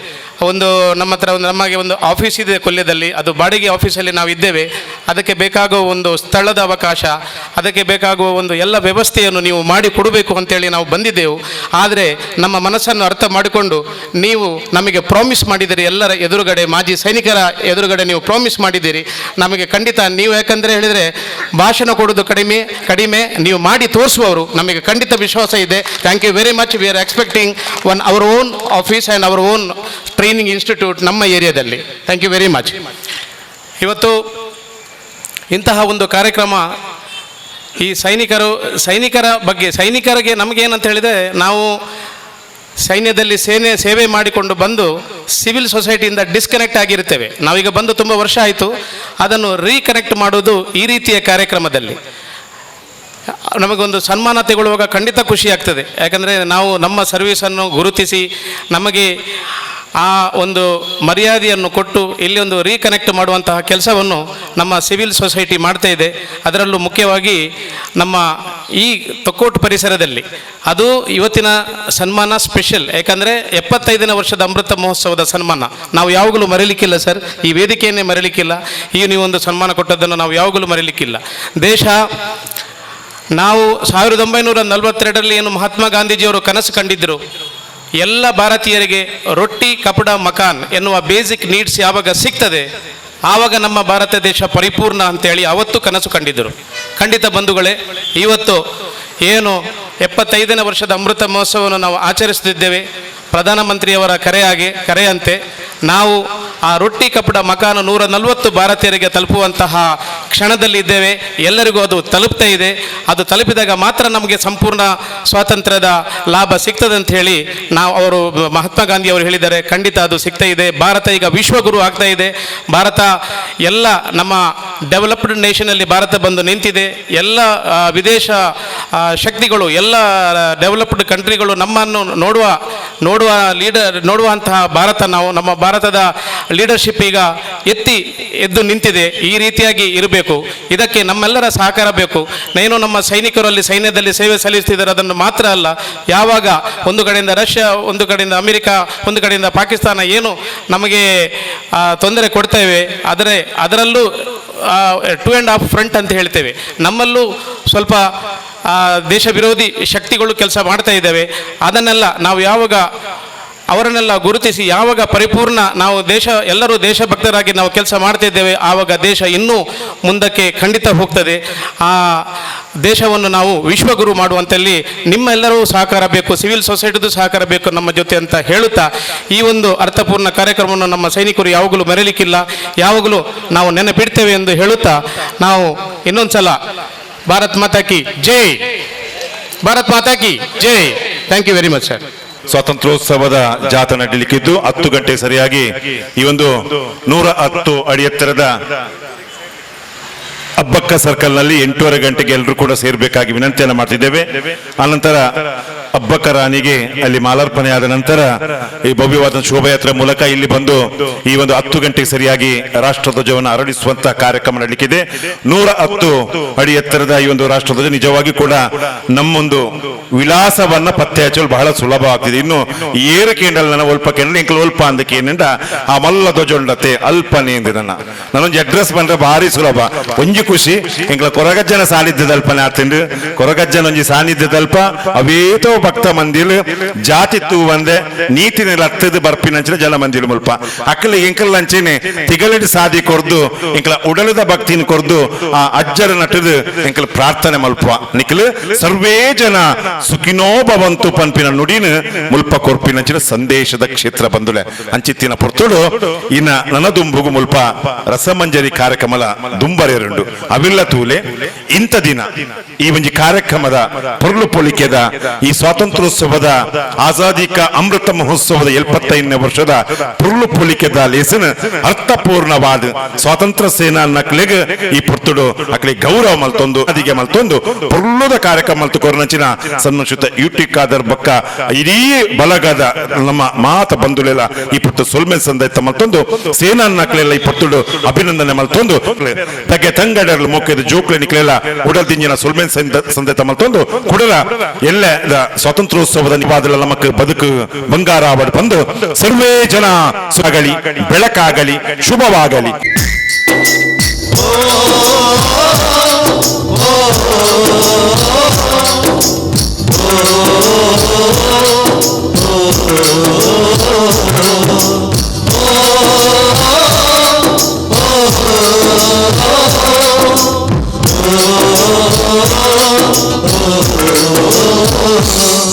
ನಮಗೆ ಒಂದು ಆಫೀಸ್ ಇದೆ ಕೊಲ್ಯದಲ್ಲಿ, ಅದು ಬಾಡಿಗೆ ಆಫೀಸಲ್ಲಿ ನಾವು ಇದ್ದೇವೆ. ಅದಕ್ಕೆ ಬೇಕಾಗುವ ಒಂದು ಸ್ಥಳದ ಅವಕಾಶ, ಅದಕ್ಕೆ ಬೇಕಾಗುವ ಒಂದು ಎಲ್ಲ ವ್ಯವಸ್ಥೆಯನ್ನು ನೀವು ಮಾಡಿ ಕೊಡಬೇಕು ಅಂತೇಳಿ ನಾವು ಬಂದಿದ್ದೆವು. ಆದರೆ ನಮ್ಮ ಮನಸ್ಸನ್ನು ಅರ್ಥ ಮಾಡಿಕೊಂಡು ನೀವು ನಮಗೆ ಪ್ರಾಮಿಸ್ ಮಾಡಿದ್ದೀರಿ, ಎಲ್ಲರ ಎದುರುಗಡೆ, ಮಾಜಿ ಸೈನಿಕರ ಎದುರುಗಡೆ ನೀವು ಪ್ರಾಮಿಸ್ ಮಾಡಿದ್ದೀರಿ ನಮಗೆ. ಖಂಡಿತ ನೀವು ಯಾಕಂದರೆ ಹೇಳಿದರೆ ಭಾಷಣ ಕೊಡೋದು ಕಡಿಮೆ, ನೀವು ಮಾಡಿ ತೋರಿಸುವವರು, ನಮಗೆ ಖಂಡಿತ ವಿಶ್ವಾಸ ಇದೆ. Thank you very much. We are expecting our own office and our own training institute ನಮ್ಮ ಏರಿಯಾದಲ್ಲಿ. Thank you very much. ಇವತ್ತು ಇಂತಹ ಒಂದು ಕಾರ್ಯಕ್ರಮ ಈ ಸೈನಿಕರ ಬಗ್ಗೆ, ಸೈನಿಕರಿಗೆ ನಮಗೇನಂತ ಹೇಳಿದರೆ, ನಾವು ಸೈನ್ಯದಲ್ಲಿ ಸೇವೆ ಮಾಡಿಕೊಂಡು ಬಂದು ಸಿವಿಲ್ ಸೊಸೈಟಿಯಿಂದ ಡಿಸ್ಕನೆಕ್ಟ್ ಆಗಿರ್ತೇವೆ. ನಾವೀಗ ಬಂದು ತುಂಬ ವರ್ಷ ಆಯಿತು. ಅದನ್ನು ರೀಕನೆಕ್ಟ್ ಮಾಡೋದು ಈ ರೀತಿಯ ಕಾರ್ಯಕ್ರಮದಲ್ಲಿ ನಮಗೊಂದು ಸನ್ಮಾನ ತಗೊಳ್ಳುವಾಗ ಖಂಡಿತ ಖುಷಿ ಆಗ್ತದೆ. ಯಾಕಂದರೆ ನಾವು ನಮ್ಮ ಸರ್ವೀಸನ್ನು ಗುರುತಿಸಿ ನಮಗೆ ಆ ಒಂದು ಮರ್ಯಾದೆಯನ್ನು ಕೊಟ್ಟು ಇಲ್ಲಿ ಒಂದು ರೀಕನೆಕ್ಟ್ ಮಾಡುವಂತಹ ಕೆಲಸವನ್ನು ನಮ್ಮ ಸಿವಿಲ್ ಸೊಸೈಟಿ ಮಾಡ್ತಾ ಇದೆ. ಅದರಲ್ಲೂ ಮುಖ್ಯವಾಗಿ ನಮ್ಮ ಈ ತೊಕ್ಕೋಟು ಪರಿಸರದಲ್ಲಿ ಅದು ಇವತ್ತಿನ ಸನ್ಮಾನ ಸ್ಪೆಷಲ್. ಯಾಕಂದರೆ 75ನೇ ವರ್ಷದ ಅಮೃತ ಮಹೋತ್ಸವದ ಸನ್ಮಾನ ನಾವು ಯಾವಾಗಲೂ ಮರೀಲಿಕ್ಕಿಲ್ಲ ಸರ್, ಈ ವೇದಿಕೆಯನ್ನೇ ಮರೀಲಿಕ್ಕಿಲ್ಲ. ಈ ನೀವೊಂದು ಸನ್ಮಾನ ಕೊಟ್ಟದ್ದನ್ನು ನಾವು ಯಾವಾಗಲೂ ಮರೀಲಿಕ್ಕಿಲ್ಲ. ನಾವು 1942ರಲ್ಲಿ ಏನು ಮಹಾತ್ಮ ಗಾಂಧೀಜಿಯವರು ಕನಸು ಕಂಡಿದ್ದರು, ಎಲ್ಲ ಭಾರತೀಯರಿಗೆ ರೊಟ್ಟಿ ಕಪಡ ಮಕಾನ್ ಎನ್ನುವ ಬೇಸಿಕ್ ನೀಡ್ಸ್ ಯಾವಾಗ ಸಿಗ್ತದೆ ಆವಾಗ ನಮ್ಮ ಭಾರತ ದೇಶ ಪರಿಪೂರ್ಣ ಅಂತೇಳಿ ಅವತ್ತು ಕನಸು ಕಂಡಿದ್ದರು. ಖಂಡಿತ ಬಂಧುಗಳೇ, ಇವತ್ತು ಏನು 75ನೇ ವರ್ಷದ ಅಮೃತ ಮಹೋತ್ಸವವನ್ನು ನಾವು ಆಚರಿಸುತ್ತಿದ್ದೇವೆ. ಪ್ರಧಾನಮಂತ್ರಿಯವರ ಕರೆಯಂತೆ ನಾವು ಆ ರೊಟ್ಟಿ ಕಪಡ ಮಕಾನು 140 ಭಾರತೀಯರಿಗೆ ತಲುಪುವಂತಹ ಕ್ಷಣದಲ್ಲಿದ್ದೇವೆ. ಎಲ್ಲರಿಗೂ ಅದು ತಲುಪ್ತಾ ಇದೆ. ಅದು ತಲುಪಿದಾಗ ಮಾತ್ರ ನಮಗೆ ಸಂಪೂರ್ಣ ಸ್ವಾತಂತ್ರ್ಯದ ಲಾಭ ಸಿಗ್ತದೆ ಅಂತ ಹೇಳಿ ಅವರು ಮಹಾತ್ಮ ಗಾಂಧಿ ಅವರು ಹೇಳಿದ್ದಾರೆ. ಖಂಡಿತ ಅದು ಸಿಗ್ತಾ ಇದೆ. ಭಾರತ ಈಗ ವಿಶ್ವಗುರು ಆಗ್ತಾ ಇದೆ. ಭಾರತ ಎಲ್ಲ ನಮ್ಮ ಡೆವಲಪ್ಡ್ ನೇಷನಲ್ಲಿ ಭಾರತ ಬಂದು ನಿಂತಿದೆ. ಎಲ್ಲ ವಿದೇಶ ಶಕ್ತಿಗಳು, ಎಲ್ಲ ಡೆವಲಪ್ಡ್ ಕಂಟ್ರಿಗಳು ನಮ್ಮನ್ನು ನೋಡುವಂತಹ ಭಾರತ, ನಮ್ಮ ಭಾರತದ ಲೀಡರ್ಶಿಪ್ ಈಗ ಎದ್ದು ನಿಂತಿದೆ. ಈ ರೀತಿಯಾಗಿ ಇರಬೇಕು. ಇದಕ್ಕೆ ನಮ್ಮೆಲ್ಲರ ಸಹಕಾರ ಬೇಕು. ನಮ್ಮ ಸೈನಿಕರಲ್ಲಿ ಸೈನ್ಯದಲ್ಲಿ ಸೇವೆ ಸಲ್ಲಿಸ್ತಿದ್ದಾರೆ. ಅದನ್ನು ಮಾತ್ರ ಅಲ್ಲ, ಯಾವಾಗ ಒಂದು ಕಡೆಯಿಂದ ರಷ್ಯಾ, ಒಂದು ಕಡೆಯಿಂದ ಅಮೆರಿಕ, ಒಂದು ಕಡೆಯಿಂದ ಪಾಕಿಸ್ತಾನ ಏನು ನಮಗೆ ತೊಂದರೆ ಕೊಡ್ತೇವೆ, ಅದರಲ್ಲೂ 2.5 ಫ್ರಂಟ್ ಅಂತ ಹೇಳ್ತೇವೆ. ನಮ್ಮಲ್ಲೂ ಸ್ವಲ್ಪ ದೇಶ ವಿರೋಧಿ ಶಕ್ತಿಗಳು ಕೆಲಸ ಮಾಡ್ತಾ ಇದ್ದಾವೆ. ಅದನ್ನೆಲ್ಲ ನಾವು ಯಾವಾಗ ಅವರನ್ನೆಲ್ಲ ಗುರುತಿಸಿ ಯಾವಾಗ ಪರಿಪೂರ್ಣ ನಾವು ಎಲ್ಲರೂ ದೇಶಭಕ್ತರಾಗಿ ನಾವು ಕೆಲಸ ಮಾಡ್ತಿದ್ದೇವೆ, ಆವಾಗ ದೇಶ ಇನ್ನೂ ಮುಂದಕ್ಕೆ ಖಂಡಿತ ಹೋಗ್ತದೆ. ಆ ದೇಶವನ್ನು ನಾವು ವಿಶ್ವಗುರು ಮಾಡುವಂತಲ್ಲಿ ನಿಮ್ಮೆಲ್ಲರೂ ಸಹಕಾರ ಬೇಕು, ಸಿವಿಲ್ ಸೊಸೈಟಿದು ಸಹಕಾರ ಬೇಕು ನಮ್ಮ ಜೊತೆ ಅಂತ ಹೇಳುತ್ತಾ, ಈ ಒಂದು ಅರ್ಥಪೂರ್ಣ ಕಾರ್ಯಕ್ರಮವನ್ನು ನಮ್ಮ ಸೈನಿಕರು ಯಾವಾಗಲೂ ಮರೆಯಲಿಕ್ಕಿಲ್ಲ, ಯಾವಾಗಲೂ ನಾವು ನೆನಪಿಡ್ತೇವೆ ಎಂದು ಹೇಳುತ್ತಾ, ನಾವು ಇನ್ನೊಂದ್ಸಲ ಭಾರತ್ ಮಾತಾ ಕಿ ಜೈ, ಭಾರತ್ ಮಾತಾ ಕಿ ಜೈ. Thank you very much sir. ಸ್ವಾತಂತ್ರ್ಯೋತ್ಸವದ ಜಾಥಾ ನಡೀಲಿಕ್ಕಿದ್ದು 10 ಗಂಟೆ ಸರಿಯಾಗಿ ಈ ಒಂದು 110 ಅಡಿ ಎತ್ತರದ ಅಬ್ಬಕ್ಕ ಸರ್ಕಲ್ ನಲ್ಲಿ 8:30 ಗಂಟೆಗೆ ಎಲ್ಲರೂ ಕೂಡ ಸೇರ್ಬೇಕಾಗಿ ವಿನಂತಿಯನ್ನು ಮಾಡ್ತಿದ್ದೇವೆ. ಆನಂತರ ಅಬ್ಬಕ್ಕ ರಾಣಿಗೆ ಅಲ್ಲಿ ಮಾಲಾರ್ಪಣೆ ಆದ ನಂತರ ಈ ಭವ್ಯವಾದ ಶೋಭಾಯಾತ್ರೆ ಮೂಲಕ ಇಲ್ಲಿ ಬಂದು ಈ ಒಂದು 10 ಗಂಟೆಗೆ ಸರಿಯಾಗಿ ರಾಷ್ಟ್ರಧ್ವಜವನ್ನು ಅರಳಿಸುವಂತ ಕಾರ್ಯಕ್ರಮ ನಡೀಲಿಕ್ಕಿದೆ. 110 ಅಡಿ ಎತ್ತರದ ಈ ಒಂದು ರಾಷ್ಟ್ರಧ್ವಜ ನಿಜವಾಗಿ ಕೂಡ ನಮ್ಮೊಂದು ವಿಳಾಸವನ್ನ ಪತ್ತೆ ಹಚ್ಚಲು ಬಹಳ ಸುಲಭವಾಗ್ತಿದೆ. ಇನ್ನು ಏರು ಕೇಂಡಲ್ ನನ್ನ ಒಲ್ಪ ಕೇಂದ್ರ ಇಂಕಲ್ ಒಲ್ಪ ಅಂದಕ್ಕೆ ಏನಿಂದ ಆ ಮಲ್ಲ ಧ್ವಜ ಉಂಡತೆ ಅಲ್ಪನೆ ಎಂದಿನ ನಾನೊಂದು ಅಡ್ರೆಸ್ ಬಂದ್ರೆ ಭಾರಿ ಸುಲಭ, ಒಂಜಿ ಖುಷಿ ಇಂಕಲ ಕೊರಗಜ್ಜನ ಸಾನ್ನಿಧ್ಯದಲ್ಪನೆ ಆತಂಡು ಕೊರಗಜ್ಜನ ಒಂಜಿ ಸಾನ್ನಿಧ್ಯದಲ್ಪ ಅವೇತೋ ಭಕ್ತ ಮಂದಿಲ್ ಜಾತಿ ತೂ ಒಂದೆ ನೀತಿನ ಹತ್ತದ ಬರ್ಪಿನಂಚಿನ ಜನ ಮಂದಿಲ್ ಮುಲ್ಪ ಅಕ್ಕಲ ಇಂಕಲ್ ಅಂಚೆನೆ ತಿಗಲಡಿ ಸಾದಿ ಕೊರ್ದು ಇಂಕಲ ಉಡಲದ ಭಕ್ತಿನ ಕೊರ್ದು ಆ ಅಜ್ಜರ ನಟದ ಇಂಕಲ ಪ್ರಾರ್ಥನೆ ಮಲ್ಪ ನಿಖಲ್ ಸರ್ವೇ ಜನ ಸುಖಿನೋ ಭವಂತು ಪನ್ಪಿನ ನುಡಿನ ಮುಲ್ಪ ಕೊರ್ಪಿನಂಚಿನ ಸಂದೇಶದ ಕ್ಷೇತ್ರ ಬಂದುಲೆ ಅಂಚಿತ್ತಿನ ಪೊರ್ತುಡು ಇನ್ನ ನನದುಂಬುಗು ಮುಲ್ಪ ರಸಮಂಜರಿ ಕಾರ್ಯಕ್ರಮಲ ದುಂಬರೆರುಂಡು ಅವಿಲ್ಲ ತೂಲೆ ಇಂಥ ದಿನ ಈ ಒಂದು ಕಾರ್ಯಕ್ರಮದ ಪೊರ್ಲು ಪೊಲಿಕೆದ ಈ ಸ್ವಾತಂತ್ರ್ಯೋತ್ಸವದ ಆಜಾದಿ ಕಾ ಅಮೃತ ಮಹೋತ್ಸವದ 75ನೇ ವರ್ಷದ ಪೊರ್ಲು ಪೊಲಿಕೆದ ಲೇಸನ ಅರ್ಥಪೂರ್ಣವಾದ ಸ್ವಾತಂತ್ರ್ಯ ಸೇನಾ ನಕ್ಲೆಗ್ ಈ ಪೊರ್ತುಡು ಅಕ್ಲೆ ಗೌರವ ಮಲ್ತೊಂದು ಅದಿಗೆ ಮಲ್ತೊಂದು ಪೊರ್ಲುದ ಕಾರ್ಯಕ್ರಮ ಮಲ್ತು ಕೊರನಚಿನ ಸನ್ಮುಷಿತ ಯುಟಿ ಖಾದರ್ ಬಕ್ಕ ಇಡೀ ಬಲಗದ ನಮ್ಮ ಮಾತ ಬಂಧುಲೆಲ್ಲ ಈ ಪೊರ್ತು ಸೊಲ್ಮೆನ್ ಸಂದೈತ ಮಲ್ತೊಂದು ಸೇನಾ ನಕ್ಲೆಲ್ಲ ಈ ಪೊರ್ತುಡು ಅಭಿನಂದನೆ ಮಲ್ತೊಂದು ತಗೆ ತಂಗಡರ್ಲು ಮೊಕ್ಕೆದ ಜೋಕ್ಲೆ ನಿಕ್ಲೆಲ್ಲ ಉಡಲ್ ದಿಂಜಿನ ಸೊಲ್ಮೆನ್ ಸಂದೈತ ಮಲ್ತೊಂದು ಕುಡಲ ಎಲ್ಲ ಸ್ವಾತಂತ್ರ್ಯೋತ್ಸವದ ನಿವಾದಲ ನಮಕ್ ಬದುಕು ಬಂಗಾರ ಆವಡ್ ಬಂದು ಸರ್ವೇ ಜನ ಸುಖಾಗಲಿ, ಬೆಳಕಾಗಲಿ, ಶುಭವಾಗಲಿ.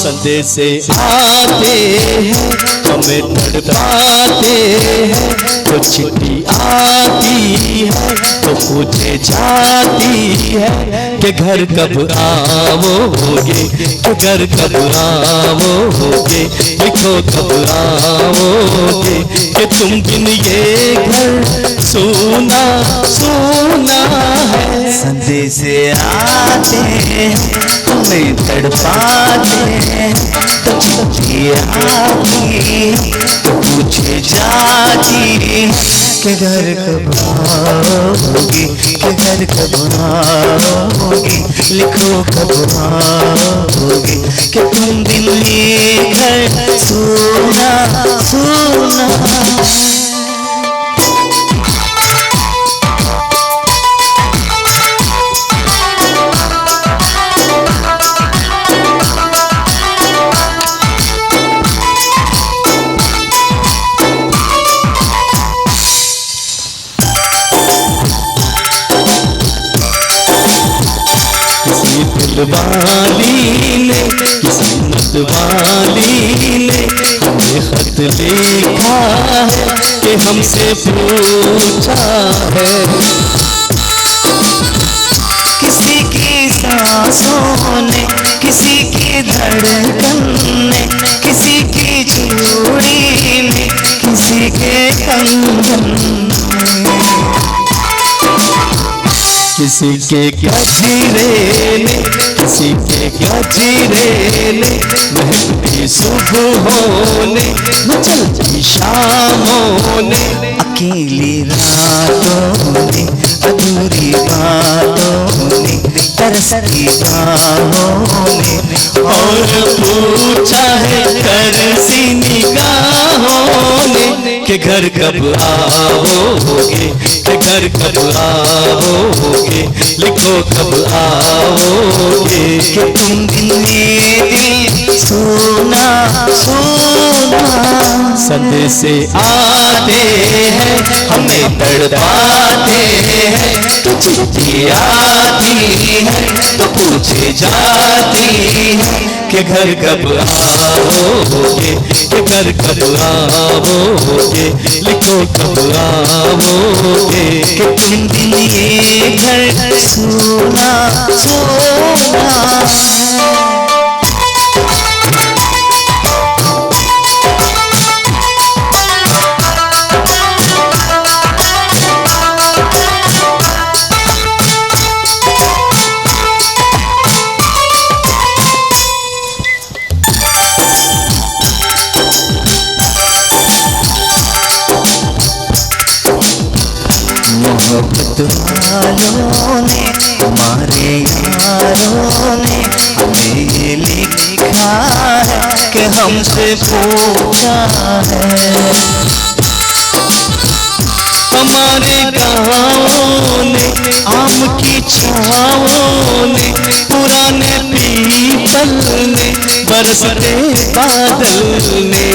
संदेश से आते हैं हमें तड़पाते हैं, तो चिट्ठी आती है तो पूछे जाती है कि घर कब आओगे, कि घर कब आओगे, लिखो कब आओगे, कि तुम बिन ये घर सोना सोना है. संदेश से आते हैं हमें तड़पाते हैं, तो चिट्ठी आती तो पूछे जाती कि घर कब आओगे, कि घर कब आओगे, लिखो कब आओगे, कि तुम दिन ये घर सोना सोना. वाली ने किसी नद वाली ने हमें खत लिखा है कि हमसे पूछा है. किसी की सांसों ने, किसी की धड़कन ने, किसी की चूड़ी में, किसी के कंगन में, किसी के गजरे ने, किसी के गजरे ने, महकती सुबहों ने, मचलती शामों ने, अकेली रातों ने, अधूरी बातों ने, तरसती बाहों ने, और पूछा है तरसी निगाहों ने कि घर कब आओगे, कि घर कब आओगे, लिखो कब आओगे, कि तुम दिन में दिल सोना सोना. संदेश आते हैं हमें तड़पाते हैं, तो चिट्ठी आती है तो पूछे जाती है कि घर कब आओगे, कि घर कब आओगे, लिखो कब आओगे, कि तुम दिन ये घर सोना सोना। मोहब्बत वालों ने, हमारे यारों ने हमें ये लिखा है कि हमसे पूछा है। हमारे गाँवों ने, आम की छाओं ने, पुराने पीपल ने, बरसते बादल ने,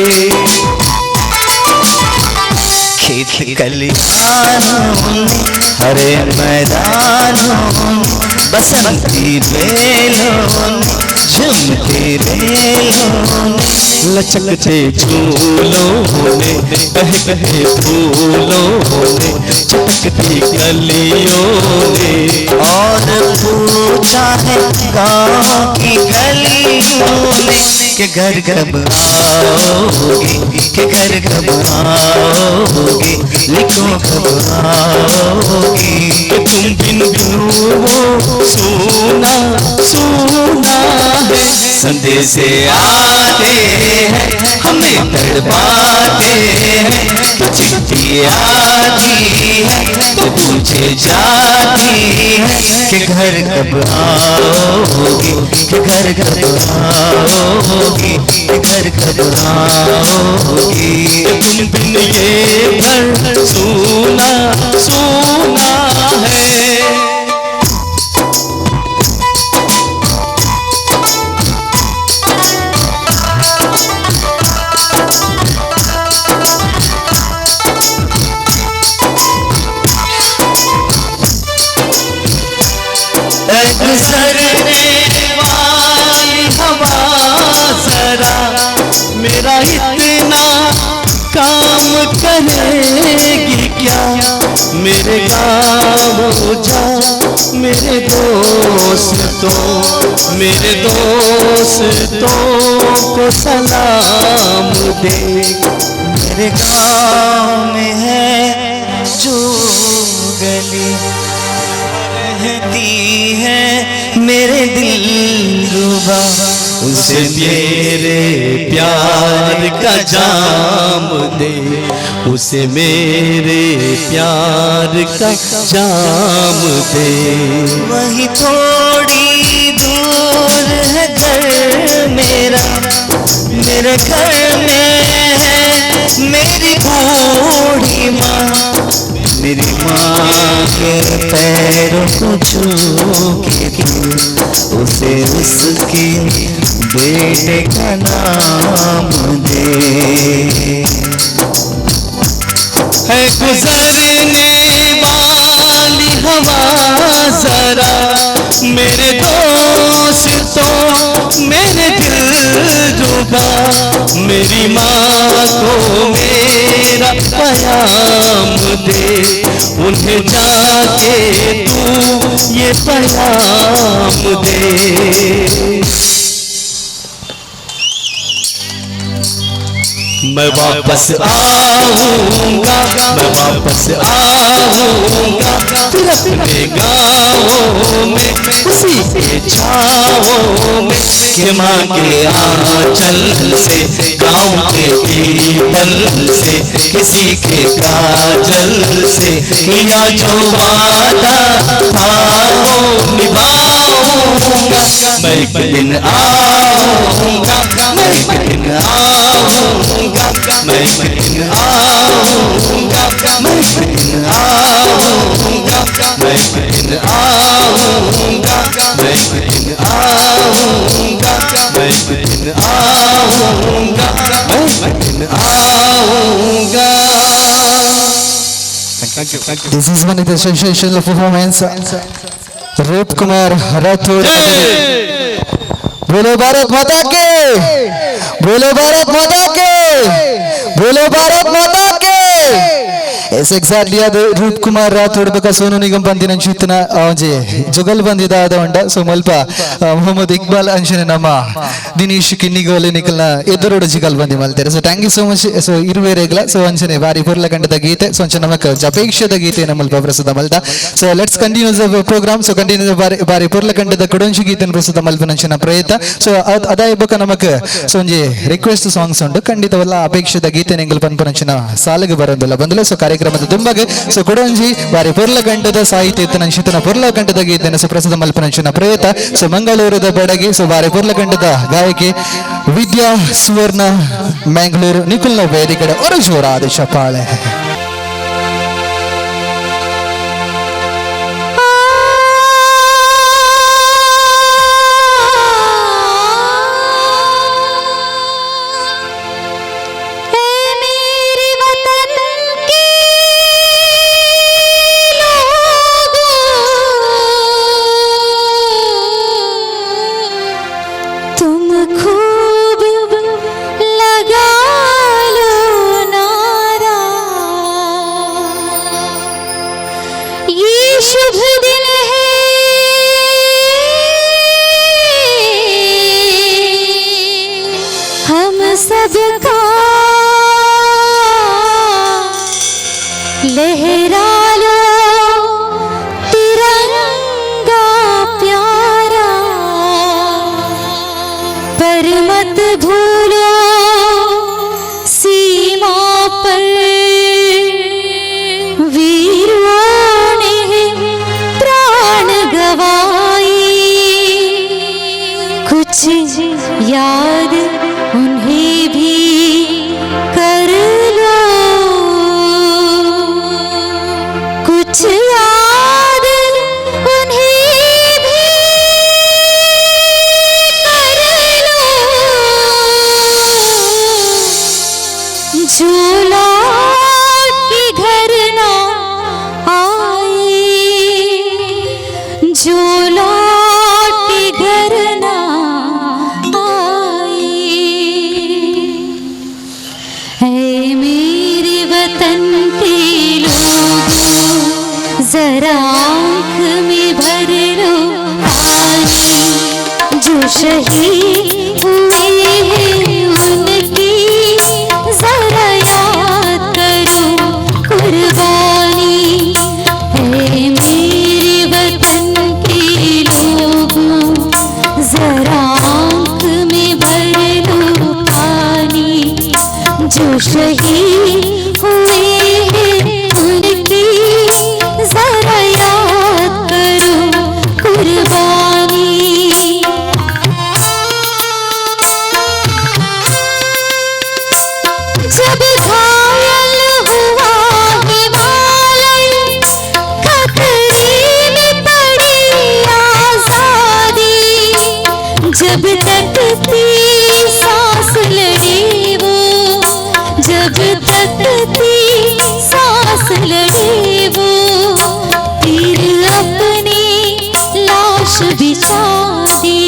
खेत खलिहानों ने, हरे मैदानों ने, बसंती बेलों ने, झूमते रेलों ने, लचकते झूलों ने, बहते फूलों ने, चटकती गलियों ने, और पूछा है गाँव की गलियों ने कि घर कब आओगे, कि घर कब आओगे, लिखो कब आओगे, कि तुम बिन वो सोना सोना है। संदेश आते हैं हमें तड़पाते हैं, तो चिट्ठी आती है तो पूछे जाती है कि घर कब आओगे, कि घर कब आओगे, कि घर कब आओगे, तुम बिन ये घर सोना सोना है। गुजरने वाली हवा जरा मेरा इतना काम करेगी क्या, मेरे गाँव जा मेरे दोस्तों, मेरे दोस्तों को सलाम दे। मेरे गाँव में है जो गली रहती है मेरे दिल रुबा, उसे मेरे प्यार का जाम दे, उसे मेरे प्यार का जाम दे। वही थोड़ी दूर है घर मेरा, मेरे घर में है मेरी बूढ़ी माँ, मेरी माँ के पैरों को छू के उसे उसके बेटे का नाम दे। है गुजरने वाली हवा जरा मेरे दोस्तों, मेरे दिल रुबा, मेरी माँ को मेरा पैगाम दे, उन्हें जाके तू ये पैगाम दे। मैं वापस आऊंगा, मैं वापस आऊंगा, फिर अपने गाँवों में उसी के छाओं में, कि माँ के आंचल से, गाँव के पीपल से, किसी के काजल से किया जो वादा था वो निभाऊंगा। मैं एक दिन आऊंगा, मैं एक दिन आऊंगा, मैं एक दिन आऊंगा, मैं एक दिन आऊंगा, मैं एक दिन आऊंगा, मैं एक दिन आऊंगा, मैं एक दिन आऊंगा, मैं This is one of the sensational performance. रूप कुमार राठौड़. बोलो भारत माता के, बोलो भारत माता के, बोलो भारत माता के. Yes, exactly. ಅದು ರೂಪ್ ಕುಮಾರ್ ರಾಥೋಡ್ ಬಕ ಸೋನು ನಿಗಮ್ ಬಂದಿನ ಚಿತ್ತನ ಅವಜೆ ಜುಗಲ್ ಬಂದಿದ ಆದವಂಡ ಸೊ ಮಲ್ಪ ಮೊಹಮ್ಮದ್ ಇಕ್ಬಾಲ್ ಅಂಶನೆ ನಮ್ಮ ದಿನೇಶ್ ಕಿನ್ನಿಗೋಲೆ ನಿಕಲ್ನ ಎದುರೋಡ ಜಿಗಲ್ ಬಂದಿ ಮಲ್ತಾರೆ. So thank you so much. So ಇರುವೇರೆಗ್ಲ ಸೊ ಅಂಶನೆ ಬಾರಿ ಪುರ್ಲ ಕಂಡದ ಗೀತೆ ಸೊ ಅಂಚ ನಮಕ್ ಅಪೇಕ್ಷದ ಗೀತೆ ನಮ್ಮಲ್ಪ ಪ್ರಸ್ತುತ ಮಲ್ದ. So let's continue the program. So continue ಬಾರಿ ಪುರ್ಲ ಕಂಡದ ಕೊಡೊಂಜಿ ಗೀತೆನ ಪ್ರಸ್ತುತ ಮಲ್ಪನ ಅಂಚನ ಪ್ರಯತ್ನ. ಸೊ ಅದಾಯ ಬಕ ನಮಕ್ ಸೊ ಒಂಜಿ ರಿಕ್ವೆಸ್ಟ್ ಸಾಂಗ್ಸ್ ಉಂಟು ಖಂಡಿತವಲ್ಲ ಅಪೇಕ್ಷದ ಗೀತೆ ನಿಂಗಲ್ ಪನ್ಪನಂಚನ ಸಾಲಿಗೆ ಬರೋದಿಲ್ಲ ಬಂದಲ್ಲ. ಸೊ ಕಾರ್ಯಕ್ರಮದ ತುಂಬಗೆ ಸೊ ಕೊಡೊಂಜಿ ಬಾರಿ ಪುರ್ಲ ಗಂಟದ ಸಾಹಿತ್ಯ ನಂಚಿತನ ಪುರ್ಲ ಗಂಟದ ಗೀತೆನ ಪ್ರಸ್ತುತ ಮಲ್ಪನಂಚಿನ ಪ್ರಯತ್ನ. ಸೊ ಮಂಗಳೂರದ ಬೆಡಗಿ ಸೊ ಬಾರಿ ಪುರ್ಲ ಗಂಟದ ಗಾಯಕಿ ವಿದ್ಯಾ ಸುವರ್ಣ ಮ್ಯಾಂಗ್ಳೂರು ನಿಖಿಲ್ನ ವೇದಿಕೆಡೆ ಒಂದು ಜೋರಾದ ಚಪ್ಪಾಳೆ. सबका लहरा लो तिरंगा प्यारा, पर मत भूलो सीमा पर वीरों ने प्राण गवाई, कुछ याद उन्हें भी कर लो, कुछ याद उन्हें भी कर लो, जो लौट के घर ना आए, जो लौट के घर ना जरा आँख में भर लो पानी, जो शहीद हुए हैं उनकी जरा याद करो कुर्बानी, है मेरे वतन के लोगों जरा आँख में भर लो पानी, जो शहीद हुए हैं उनकी जरा याद करो कुर्बानी। जब घायल हुआ हिमालय, खतरे में पड़ी आजादी, जब तक थी सांस लड़े वो, जब तक थी सांस लड़े वो, फिर अपनी लाश बिछा दी,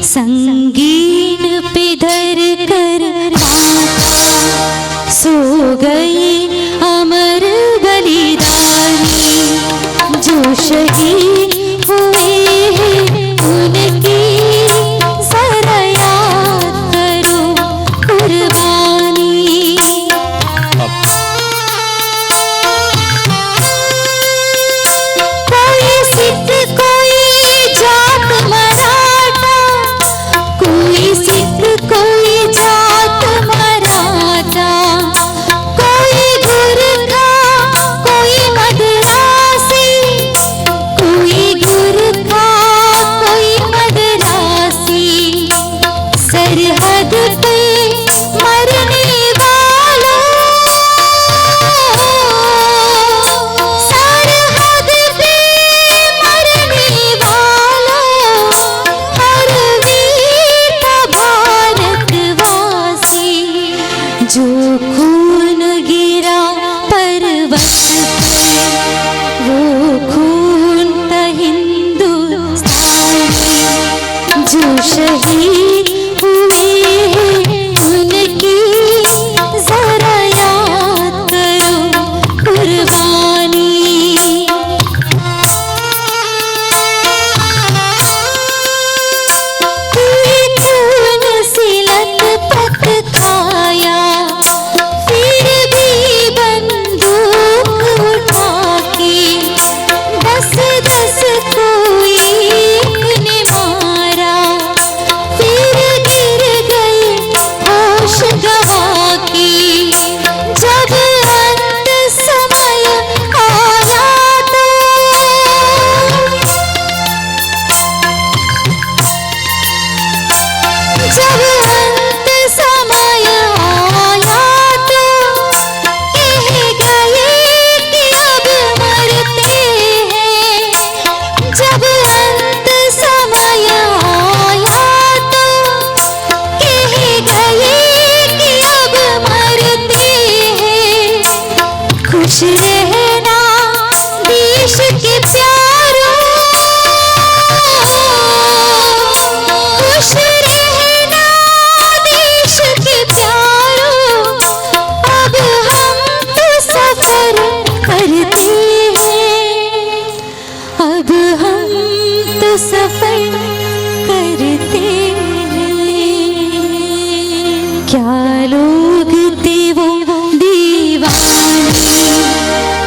संगीन पे धर कर माता सो गई अमर बलिदानी, जो शहीद हुए हैं उनकी जरा याद करो कुर्बानी। कोई सिख कोई जात मराठा, कोई सिख कोई जात मराठा, कोई गुरखा कोई मद्रासी, कोई शहीद हुए हैं उनकी जरा याद करो कुर्बानी। खून से लथपथ खाया फिर भी बंदूक उठा के 10-10 को एक ने मारा फिर गिर गए होश गवा के। जब अंत समय आया तो जब अंत समय आया तो कह गए कि अब मरते हैं। जब अंत समय आया तो कह गए कि अब मरते हैं। खुश रहना देश के प्यारों, खुश रहना देश के प्यारों, अब हम तो सफर करते हैं। अब हम तो सफर करते हैं। क्या लोग थे वो दीवाने,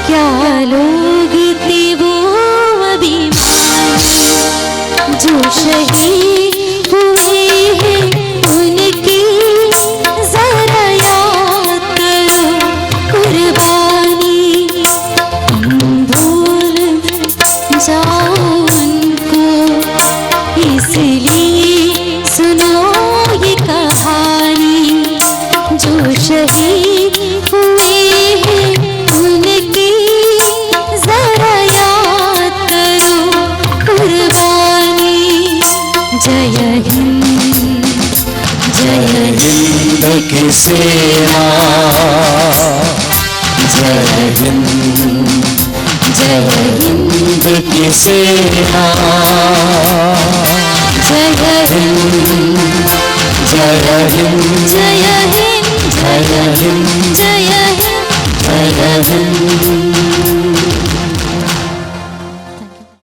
क्या लोग थे वो अभिमानी, जो शहीद हुए हैं उनकी जरा याद करो कुर्बानी। तुम भूल जाओ उनको इसलिए सुनो ये कहानी, जो शहीद हुए हैं उनकी जरा याद करो कुर्बानी। जय हिंद, जय हिंद की सेना, जय हिंद, जय हिंद की सेना, जय हिंद, जय हिंद, जय हिंद, जय हिंद, जय हिंद, जय हिंद।